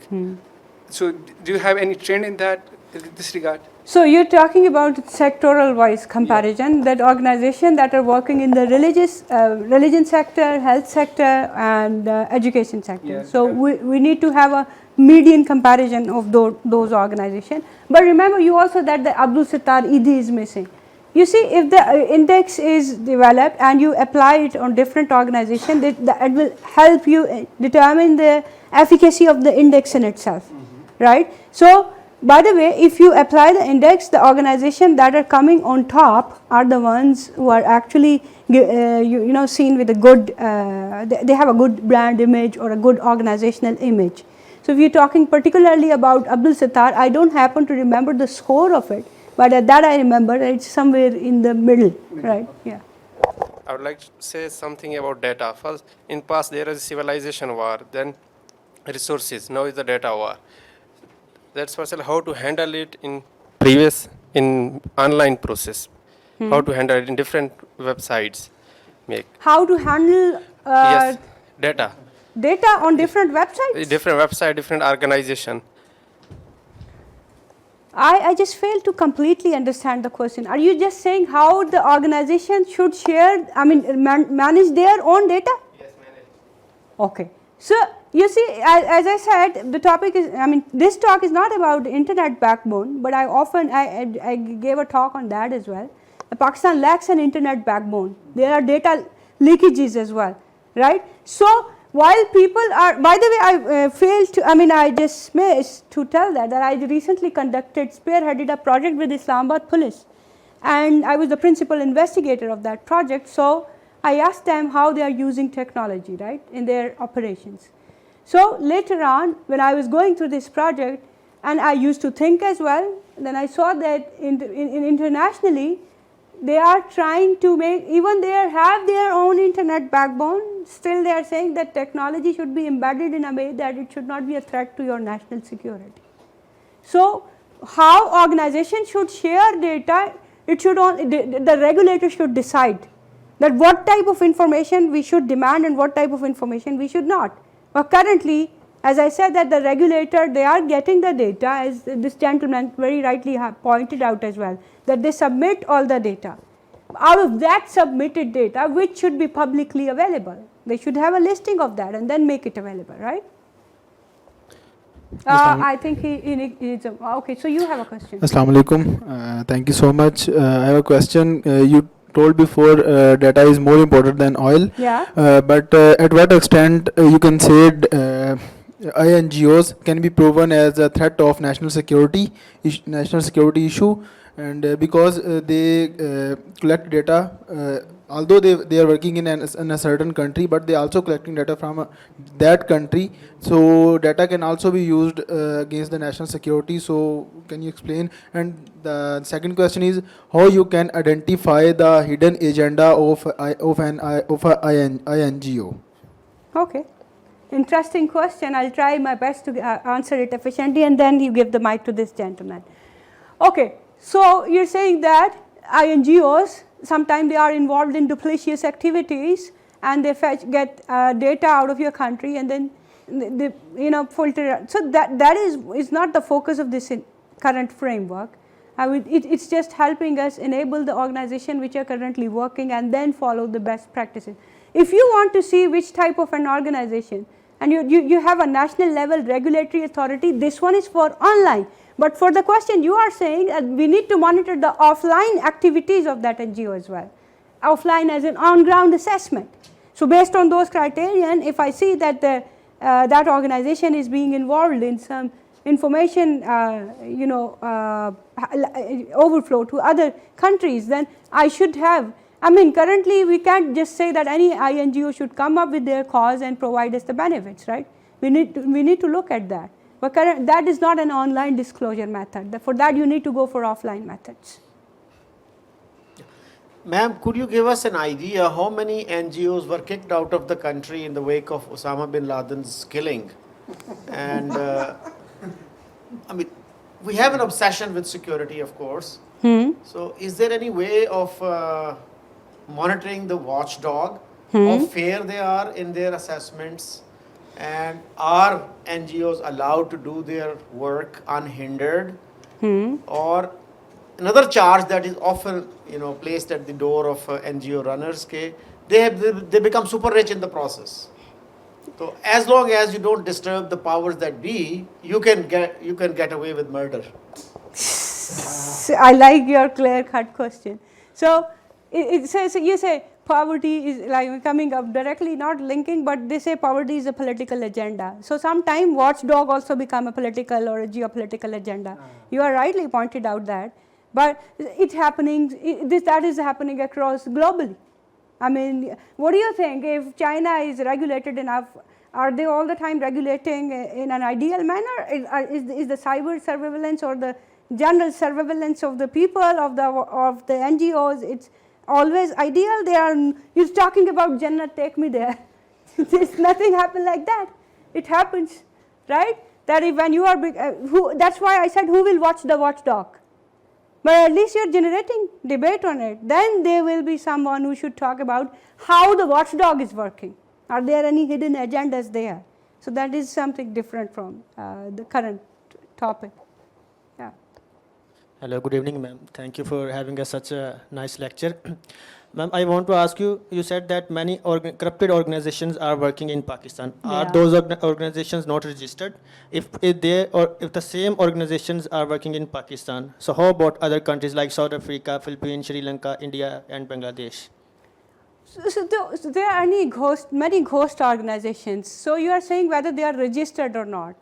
Speaker 3: So do you have any trend in this regard?
Speaker 2: So you're talking about sectoral wise comparison, that organizations that are working in the religion sector, health sector, and education sector.
Speaker 3: Yes,
Speaker 2: so we need to have a median comparison of those organizations. But remember, you also that the Abdul Sattar ED is missing. You see, if the index is developed and you apply it on different organizations, it will help you determine the efficacy of the index in itself, right? So, by the way, if you apply the index, the organizations that are coming on top are the ones who are actually, seen with a good, they have a good brand image or a good organizational image. So, if you're talking particularly about Abdul Sattar, I don't happen to remember the score of it, but that I remember it's somewhere in the middle, right? Yeah.
Speaker 13: I would like to say something about data. First, in past there is civilization war, then resources, now is the data war. That's first how to handle it in online process, how to handle it in different websites.
Speaker 2: How to handle
Speaker 13: yes, data
Speaker 2: on different websites?
Speaker 13: Different website, different organization.
Speaker 2: I just failed to completely understand the question. Are you just saying how the organization should share, manage their own data?
Speaker 13: Yes, manage.
Speaker 2: Okay. So, you see, as I said, the topic is, this talk is not about the internet backbone, but I gave a talk on that as well. Pakistan lacks an internet backbone. There are data leakages as well, right? So, while people are, by the way, I just missed to tell that I recently spearheaded a project with Islamabad Police, and I was the principal investigator of that project. So, I asked them how they are using technology, right, in their operations. So later on, when I was going through this project, And I used to think as well. Then I saw that internationally, they are trying to make, even they have their own internet backbone, still they are saying that technology should be embedded in a way that it should not be a threat to your national security. So how organizations should share data, it should the regulator should decide that what type of information we should demand and what type of information we should not. But currently, as I said, that the regulator, they are getting the data, as this gentleman very rightly pointed out as well, that they submit all the data. Out of that submitted data, which should be publicly available, they should have a listing of that and then make it available, right? I think he is okay. So you have a question.
Speaker 6: Assalamu alaikum. Thank you so much. I have a question. You told before data is more important than oil.
Speaker 2: Yeah.
Speaker 6: But at what extent you can say INGOs can be proven as a threat of national security issue, and because they collect data, although they are working in a certain country, but they also collecting data from that country, so data can also be used against the national security. So can you explain? And the second question is how you can identify the hidden agenda of an INGO.
Speaker 2: Okay. Interesting question. I'll try my best to answer it efficiently, and then you give the mic to this gentleman. Okay, so you're saying that INGOs, sometimes they are involved in duplicitous activities and they get data out of your country and then they filter. So that is not the focus of this current framework. It's just helping us enable the organization which are currently working and then follow the best practices. If you want to see which type of an organization, and you have a national level regulatory authority, this one is for online. But for the question you are saying, we need to monitor the offline activities of that NGO as well. Offline as an on-ground assessment. So based on those criterion, if I see that that organization is being involved in some information overflow to other countries, then I should have, currently we can't just say that any INGO should come up with their cause and provide us the benefits, right? We need to look at that. But that is not an online disclosure method. For that you need to go for offline methods.
Speaker 14: Ma'am, could you give us an idea how many NGOs were kicked out of the country in the wake of Osama bin Laden's killing? And we have an obsession with security, of course. So is there any way of monitoring the watchdog, how fair they are in their assessments, and are NGOs allowed to do their work unhindered? Or another charge that is often placed at the door of NGO runners, they become super rich in the process. So as long as you don't disturb the powers that be, you can get away with murder.
Speaker 2: I like your clear-cut question. So it says, you say poverty is like coming up directly, not linking, but they say poverty is a political agenda. So sometimes watchdog also become a political or a geopolitical agenda. You are rightly pointed out that, but it's happening. That is happening across globally. What do you think? If China is regulated enough, are they all the time regulating in an ideal manner? Is the cyber surveillance or the general surveillance of the people, of the NGOs, it's always ideal? You're talking about Jannah, take me there. There's nothing happen like that. It happens, right? That if when you are big, that's why I said who will watch the watchdog? But at least you're generating debate on it. Then there will be someone who should talk about how the watchdog is working. Are there any hidden agendas there? So that is something different from the current topic. Yeah.
Speaker 12: Hello, good evening, ma'am. Thank you for having such a nice lecture. Ma'am, I want to ask you, you said that many corrupted organizations are working in Pakistan. Are those organizations not registered? If the same organizations are working in Pakistan, so how about other countries like South Africa, Philippines, Sri Lanka, India, and Bangladesh?
Speaker 2: So there are many ghost organizations. So you are saying whether they are registered or not.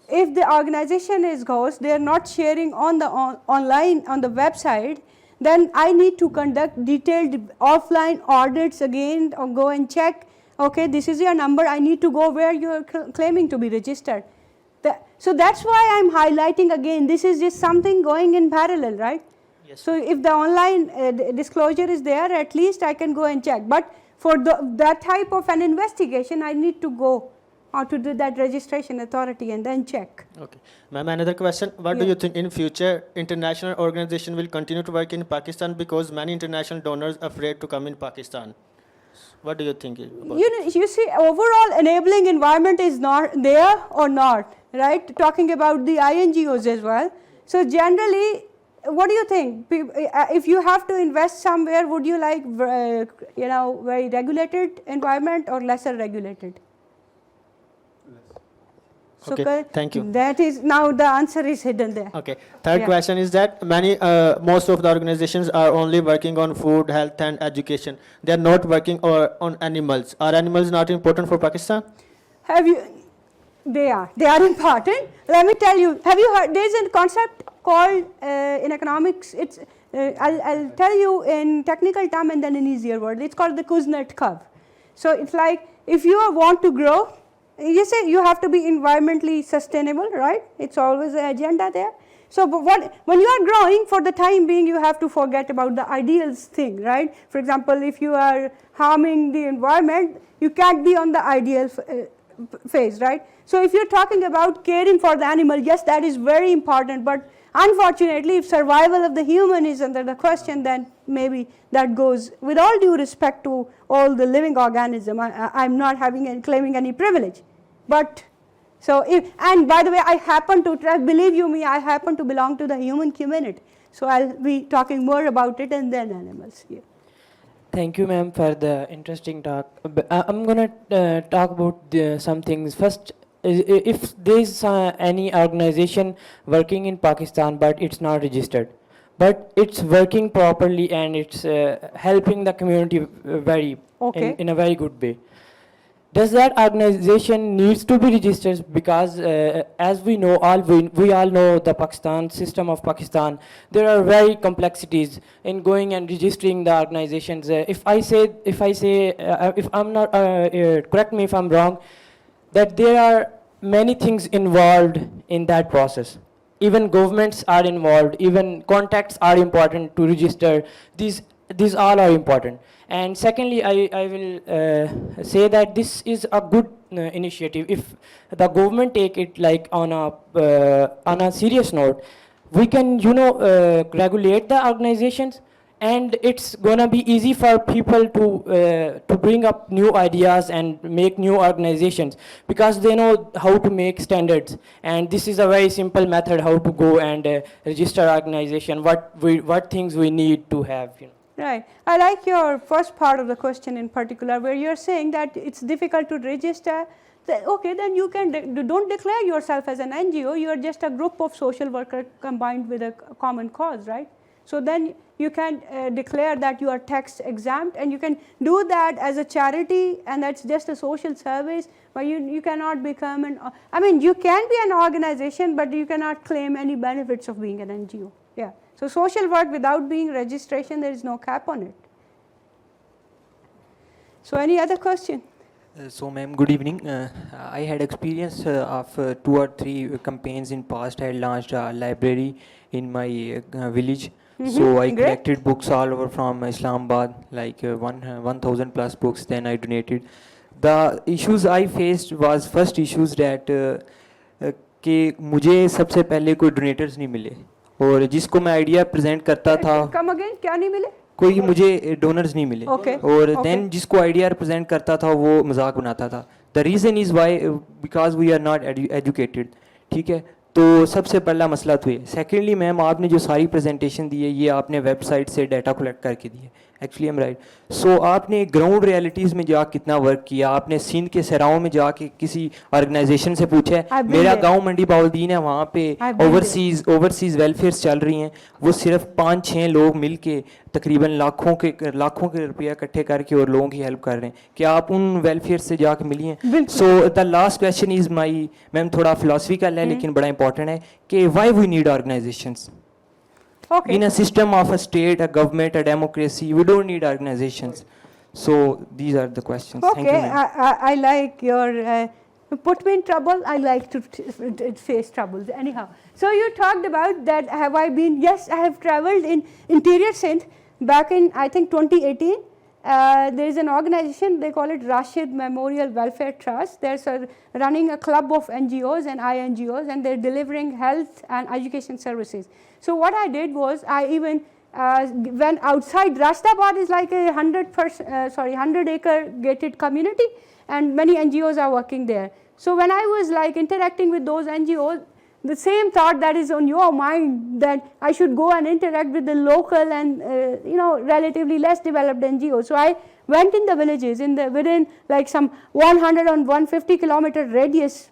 Speaker 2: If the organization is ghost, they are not sharing on the online on the website, then I need to conduct detailed offline audits again, or go and check, okay, this is your number, I need to go where you are claiming to be registered. So that's why I'm highlighting again, this is just something going in parallel, right?
Speaker 12: Yes.
Speaker 2: So if the online disclosure is there, at least I can go and check. But for that type of an investigation, I need to go to do that registration authority and then check.
Speaker 12: Okay. Ma'am, another question. What do you think in future international organization will continue to work in Pakistan because many international donors are afraid to come in Pakistan? What do you think about
Speaker 2: You see, overall enabling environment is not there or not, right? Talking about the INGOs as well. So generally, what do you think? If you have to invest somewhere, would you like, very regulated environment or lesser regulated? So
Speaker 12: Okay, thank you.
Speaker 2: That is, now the answer is hidden there.
Speaker 12: Okay. Third question is that most of the organizations are only working on food, health, and education. They are not working on animals. Are animals not important for Pakistan?
Speaker 2: They are important. Let me tell you, have you heard, there is a concept called in economics, it's, I'll tell you in technical term and then in easier word, it's called the Kuznets curve. So it's like, if you want to grow, you say you have to be environmentally sustainable, right? It's always an agenda there. So when you are growing, for the time being, you have to forget about the ideals thing, right? For example, if you are harming the environment, you can't be on the ideal phase, right? So if you're talking about caring for the animal, yes, that is very important, but unfortunately, if survival of the human is under the question, then maybe that goes, with all due respect to all the living organism, I'm not claiming any privilege. But, and by the way, I happen to, believe you me, I happen to belong to the human community. So I'll be talking more about it and then animals here.
Speaker 5: Thank you, ma'am, for the interesting talk. I'm going to talk about some things. First, if there is any organization working in Pakistan but it's not registered, but it's working properly and it's helping the community in a very good way, does that organization needs to be registered? Because as we know, we all know the Pakistan system of Pakistan, there are very complexities in going and registering the organizations. If I'm not, correct me if I'm wrong, that there are many things involved in that process. Even governments are involved, even contacts are important to register. These all are important. And secondly, I will say that this is a good initiative. If the government take it like on a serious note, we can regulate the organizations, and it's gonna be easy for people to bring up new ideas and make new organizations, because they know how to make standards. And this is a very simple method how to go and register organization, what things we need to have.
Speaker 2: Right. I like your first part of the question in particular, where you're saying that it's difficult to register. Okay, then you don't declare yourself as an NGO. You are just a group of social workers combined with a common cause, right? So then you can declare that you are tax exempt, and you can do that as a charity, and that's just a social service. But you cannot become you can be an organization, but you cannot claim any benefits of being an NGO. Yeah. So social work without being registration, there is no cap on it. So any other question?
Speaker 5: So ma'am, good evening. I had experience of 2 or 3 campaigns in past. I had launched a library in my village. So I collected books all over from Islamabad, like 1,000 plus books. Then I donated. The issues I faced was first issues that कि मुझे सबसे पहले कोई donators नहीं मिले, और जिसको मैं आइडिया प्रेजेंट करता था,
Speaker 2: Come again, क्या नहीं मिले?
Speaker 5: कोई मुझे डोनर्स नहीं मिले, और देन जिसको आइडिया रिप्रेजेंट करता था वो मजाक बनाता था. The reason is why because we are not educated. ठीक है, तो सबसे पहला मसला तो ये. सेकेंडली मैम, आपने जो सारी प्रेजेंटेशन दी है ये आपने वेबसाइट से डाटा कलेक्ट करके दी है. Actually M right. सो आपने ग्राउंड रियलिटीज़ में जा कितना वर्क किया? आपने सिंध के सराओं में जाके किसी ऑर्गेनाइजेशन से पूछा है? मेरा गांव मंडी बाउलदीन है, वहाँ पे ओवरसीज़ वेलफेयर्स चल रही हैं. वो सिर्फ 5-6 लोग मिल के तकरीबन लाखों के रुपया इकट्ठे करके और लोगों की हेल्प कर रहे हैं. क्या आप उन वेलफेयर से जाके मिली हैं? So the last question is my, ma'am थोड़ा फिलोसफिकल है लेकिन बड़ा इंपॉर्टेंट है, कि why we need organisations?
Speaker 2: Okay.
Speaker 5: In a system of a state, a government, a democracy, we don't need organizations. So these are the questions.
Speaker 2: Okay,
Speaker 5: Thank you,
Speaker 2: I like your put me in trouble, I like to face troubles anyhow. So you talked about that, have I been, yes, I have traveled in interior Sindh back in, I think, 2018. There is an organization, they call it Rashid Memorial Welfare Trust. They're running a club of NGOs and INGOs, and they're delivering health and education services. So what I did was, I even went outside. Rastabad is like a 100-acre gated community, and many NGOs are working there. So when I was like interacting with those NGOs, the same thought that is on your mind, that I should go and interact with the local and relatively less developed NGOs. So I went in the villages within like some 100 and 150 kilometer radius.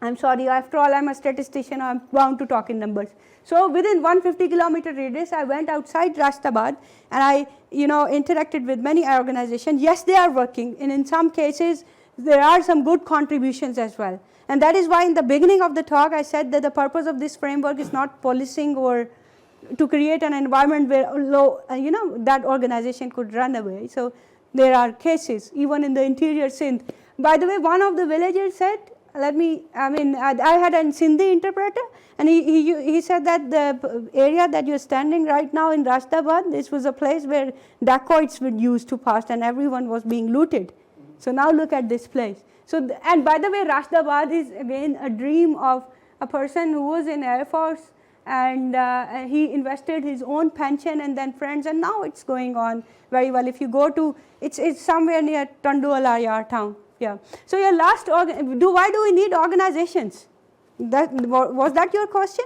Speaker 2: I'm sorry, after all, I'm a statistician, I'm bound to talk in numbers. So within 150 kilometer radius, I went outside Rastabad, and I interacted with many organizations. Yes, they are working, and in some cases there are some good contributions as well. And that is why in the beginning of the talk I said that the purpose of this framework is not policing or to create an environment where that organization could run away. So there are cases even in the interior Sindh. By the way, one of the villagers said, I had a Sindhi interpreter, and he said that the area that you're standing right now in Rastabad, this was a place where dacoits were used to pass, and everyone was being looted. So now look at this place. So, and by the way, Rastabad is again a dream of a person who was in Air Force, and he invested his own pension and then friends, and now it's going on very well. If you go to, it's somewhere near Tandualaya town. Yeah. So your last, why do we need organizations? Was that your question?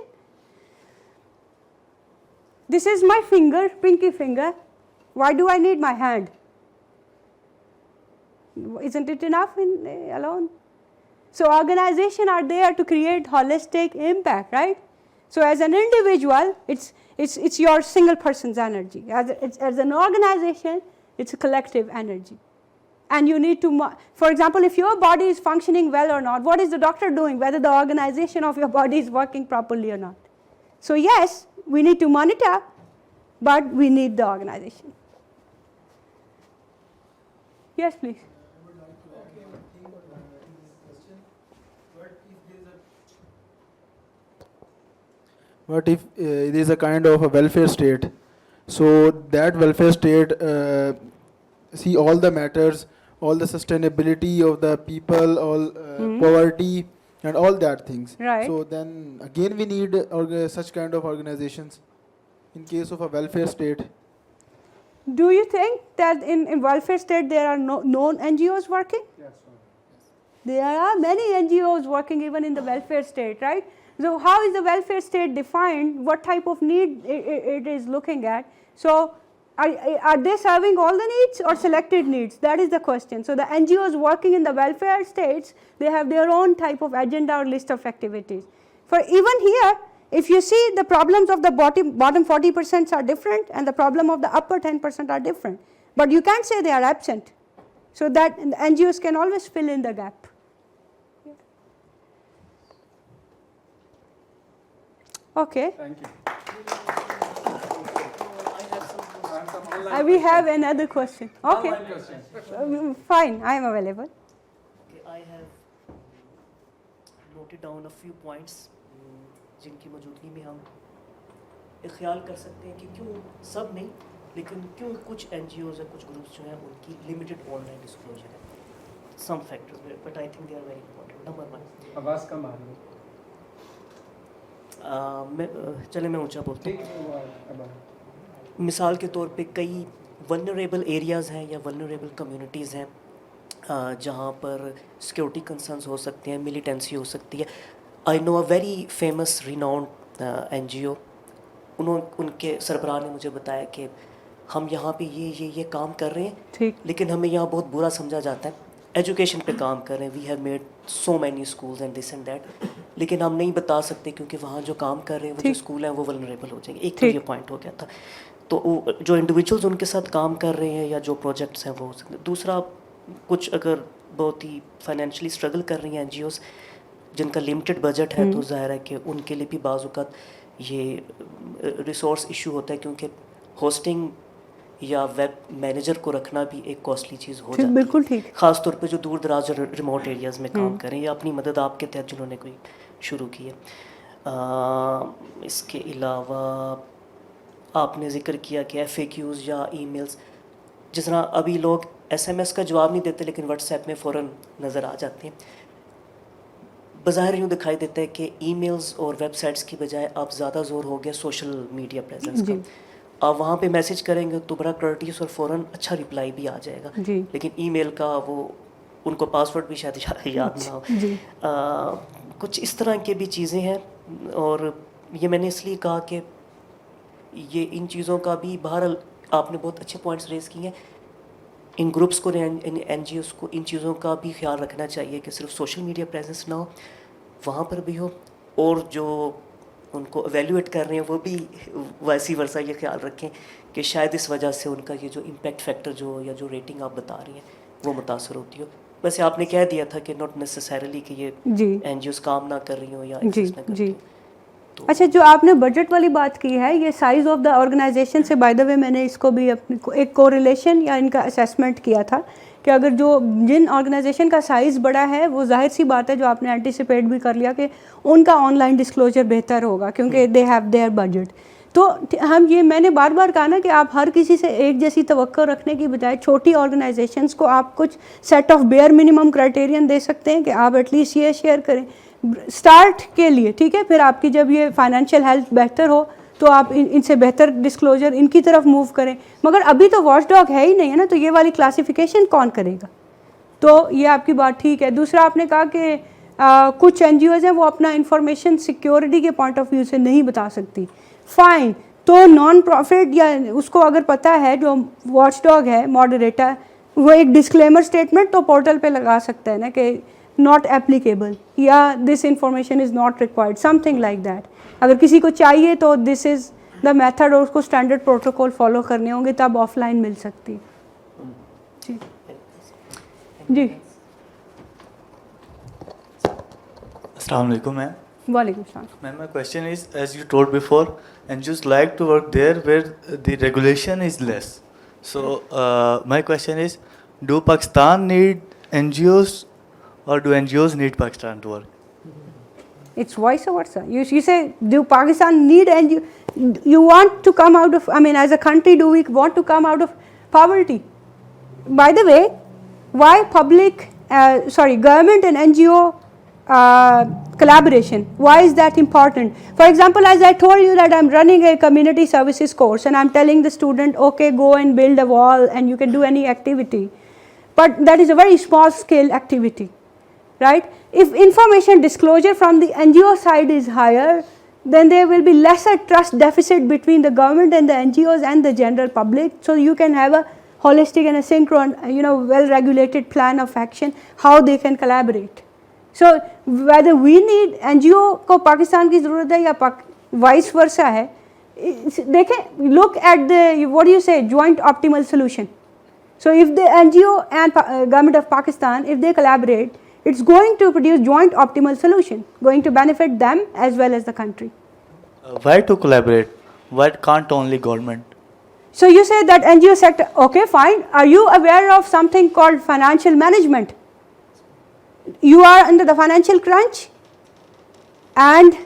Speaker 2: This is my finger, pinky finger. Why do I need my hand? Isn't it enough alone? So organizations are there to create holistic impact, right? So as an individual, it's your single person's energy. As an organization, it's a collective energy. And you need to, for example, if your body is functioning well or not, what is the doctor doing, whether the organization of your body is working properly or not? So yes, we need to monitor, but we need the organization. Yes, please.
Speaker 6: What if there is a kind of a welfare state? So that welfare state see all the matters, all the sustainability of the people, all poverty and all that things.
Speaker 2: Right.
Speaker 6: So then again we need such kind of organizations in case of a welfare state.
Speaker 2: Do you think that in welfare state there are no NGOs working?
Speaker 3: Yes.
Speaker 2: There are many NGOs working even in the welfare state, right? So how is the welfare state defined? What type of need it is looking at? So are they serving all the needs or selected needs? That is the question. So the NGOs working in the welfare states, they have their own type of agenda or list of activities. For even here, if you see, the problems of the bottom 40% are different, and the problem of the upper 10% are different. But you can't say they are absent. So that NGOs can always fill in the gap. Okay.
Speaker 3: Thank you.
Speaker 2: We have another question. Okay. Fine, I am available.
Speaker 1: Okay, I have noted down a few points जिनकी मौजूदगी में हम एक ख्याल कर सकते हैं कि क्यों सब नहीं, लेकिन क्यों कुछ NGOs या कुछ ग्रुप्स जो हैं उनकी लिमिटेड ऑनलाइन डिस्क्लोजर है. Some factors, but I think they are very important. Number one.
Speaker 3: आवाज़ कम आ रही है.
Speaker 1: चले मैं ऊंचा बोलता हूँ. मिसाल के तौर पे कई वल्नरेबल एरियाज़ हैं या वल्नरेबल कम्युनिटीज़ हैं जहाँ पर सिक्योरिटी कंसर्न्स हो सकते हैं, मिलिटेंसी हो सकती है. I know a very famous renowned NGO, उनके सरबराह ने मुझे बताया कि हम यहाँ पे ये काम कर रहे हैं, लेकिन हमें यहाँ बहुत बुरा समझा जाता है. एजुकेशन पे काम कर रहे हैं, we have made so many schools and this and that, लेकिन हम नहीं बता सकते क्योंकि वहाँ जो काम कर रहे हैं वो जो स्कूल हैं वो वल्नरेबल हो जाएंगे. एक तो ये पॉइंट हो गया था. तो जो इंडिविजुअल्स उनके साथ काम कर रहे हैं या जो प्रोजेक्ट्स हैं वो हो सकते. दूसरा, कुछ अगर बहुत ही फाइनेंशियली स्ट्रगल कर रही हैं NGOs जिनका लिमिटेड बजट है, तो ज़ाहिर है कि उनके लिए भी बाज़ औक़ात ये रिसोर्स इशू होता है, क्योंकि होस्टिंग یا ویب مینیجر کو رکھنا بھی ایک کاسٹلی چیز ہو جاتی ہے.
Speaker 2: بالکل ٹھیک.
Speaker 1: خاص طور پہ جو دور دراز اور ریموٹ ایریاز میں کام کریں یا اپنی مدد آپ کے تحت جنہوں نے کوئی شروع کی ہے. اس کے علاوہ آپ نے ذکر کیا کہ ایف اے کیوز یا ای میلز، جس طرح ابھی لوگ ایس ایم ایس کا جواب نہیں دیتے لیکن واٹس ایپ میں فوراً نظر آ جاتے ہیں. بظاہر یوں دکھائی دیتا ہے کہ ای میلز اور ویب سائٹس کی بجائے اب زیادہ زور ہو گیا سوشل میڈیا پریزنس کا. آپ وہاں پہ میسیج کریں گے تو بڑا کرٹیس اور فوراً اچھا رپلائی بھی آ جائے گا، لیکن ای میل کا وہ ان کو پاسورڈ بھی شاید یاد نہ ہو. کچھ اس طرح کے بھی چیزیں ہیں، اور یہ میں نے اس لیے کہا کہ یہ ان چیزوں کا بھی بہرحال آپ نے بہت اچھے پوائنٹس ریز کیے ہیں. ان گروپس کو این جی اوز کو ان چیزوں کا بھی خیال رکھنا چاہیے کہ صرف سوشل میڈیا پریزنس نہ ہو، وہاں پر بھی ہو، اور جو ان کو ایویلیویٹ کر رہے ہیں وہ بھی ویسی ورثہ یہ خیال رکھیں کہ شاید اس وجہ سے ان کا یہ جو امپیکٹ فیکٹر جو یا جو ریٹنگ آپ بتا رہی ہیں وہ متاثر ہوتی ہو. ویسے آپ نے کہہ دیا تھا کہ ناٹ نیسسریلی کہ یہ این جی اوز کام نہ کر رہی ہوں یا ایگزسٹ نہ کرتی ہوں.
Speaker 2: اچھا، جو آپ نے بجٹ والی بات کی ہے، یہ سائز آف دا آرگنائزیشن سے بائی دا وے میں نے اس کو بھی اپنی ایک کوریلیشن یا ان کا اسیسمنٹ کیا تھا کہ اگر جن آرگنائزیشن کا سائز بڑا ہے وہ ظاہر سی بات ہے جو آپ نے اینٹیسپیٹ بھی کر لیا کہ ان کا آن لائن ڈسکلوجر بہتر ہوگا کیونکہ دے ہیو دیئر بجٹ. تو میں نے بار بار کہا نا کہ آپ ہر کسی سے ایک جیسی توقع رکھنے کی بجائے چھوٹی آرگنائزیشنس کو آپ کچھ set of bare minimum criterion دے سکتے ہیں کہ آپ ایٹ لیسٹ یہ شیئر کریں اسٹارٹ کے لیے، ٹھیک ہے. پھر آپ کی جب یہ فائنینشیل ہیلتھ بہتر ہو تو آپ ان سے بہتر ڈسکلوجر ان کی طرف موو کریں. مگر ابھی تو واچ ڈاگ ہے ہی نہیں ہے نا، تو یہ والی کلاسیفیکیشن کون کرے گا؟ تو یہ آپ کی بات ٹھیک ہے. دوسرا آپ نے کہا کہ کچھ این جی اوز ہیں وہ اپنا انفارمیشن سیکیورٹی کے پوائنٹ آف ویو سے نہیں بتا سکتی. فائن، تو نان پروفٹ یا اس کو اگر پتہ ہے جو واچ ڈاگ ہے ماڈریٹر، وہ ایک ڈسکلیمر اسٹیٹمنٹ تو پورٹل پہ لگا سکتا ہے نا کہ not applicable یا this information is not required, something like that. اگر کسی کو چاہیے تو this is the method، اور اس کو اسٹینڈرڈ پروٹوکول فالو کرنے ہوں گے تب آف لائن مل سکتی. جی جی
Speaker 15: السلام علیکم میم.
Speaker 2: وعلیکم السلام.
Speaker 15: Ma'am, my question is, as you told before, NGOs like to work there where the regulation is less. So my question is, do Pakistan need NGOs or do NGOs need Pakistan to work?
Speaker 2: It's vice versa. You say, do Pakistan need NGO? You want to come out of, I mean, as a country, do we want to come out of poverty? By the way, why government and NGO collaboration? Why is that important? For example, as I told you that I'm running a community services course and I'm telling the student, okay, go and build a wall and you can do any activity. But that is a very small scale activity. Right? If information disclosure from the NGO side is higher, then there will be lesser trust deficit between the government and the NGOs and the general public. So you can have a holistic and a synchronous, well-regulated plan of action, how they can collaborate. So whether we need NGO کو پاکستان کی ضرورت ہے یا vice versa ہے، دیکھیں look at the what do you say joint optimal solution. So if the NGO and government of Pakistan, if they collaborate, it's going to produce joint optimal solution, going to benefit them as well as the country.
Speaker 15: Why to collaborate? Why can't only government?
Speaker 2: So you say that NGO sector, okay, fine. Are you aware of something called financial management? You are under the financial crunch and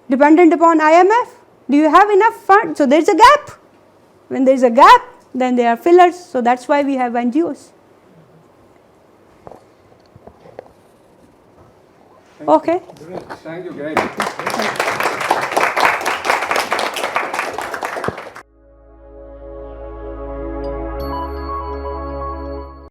Speaker 2: dependent upon IMF. Do you have enough funds? So there's a gap. When there's a gap, then there are fillers. So that's why we have NGOs. Okay.
Speaker 3: Thank you, guys.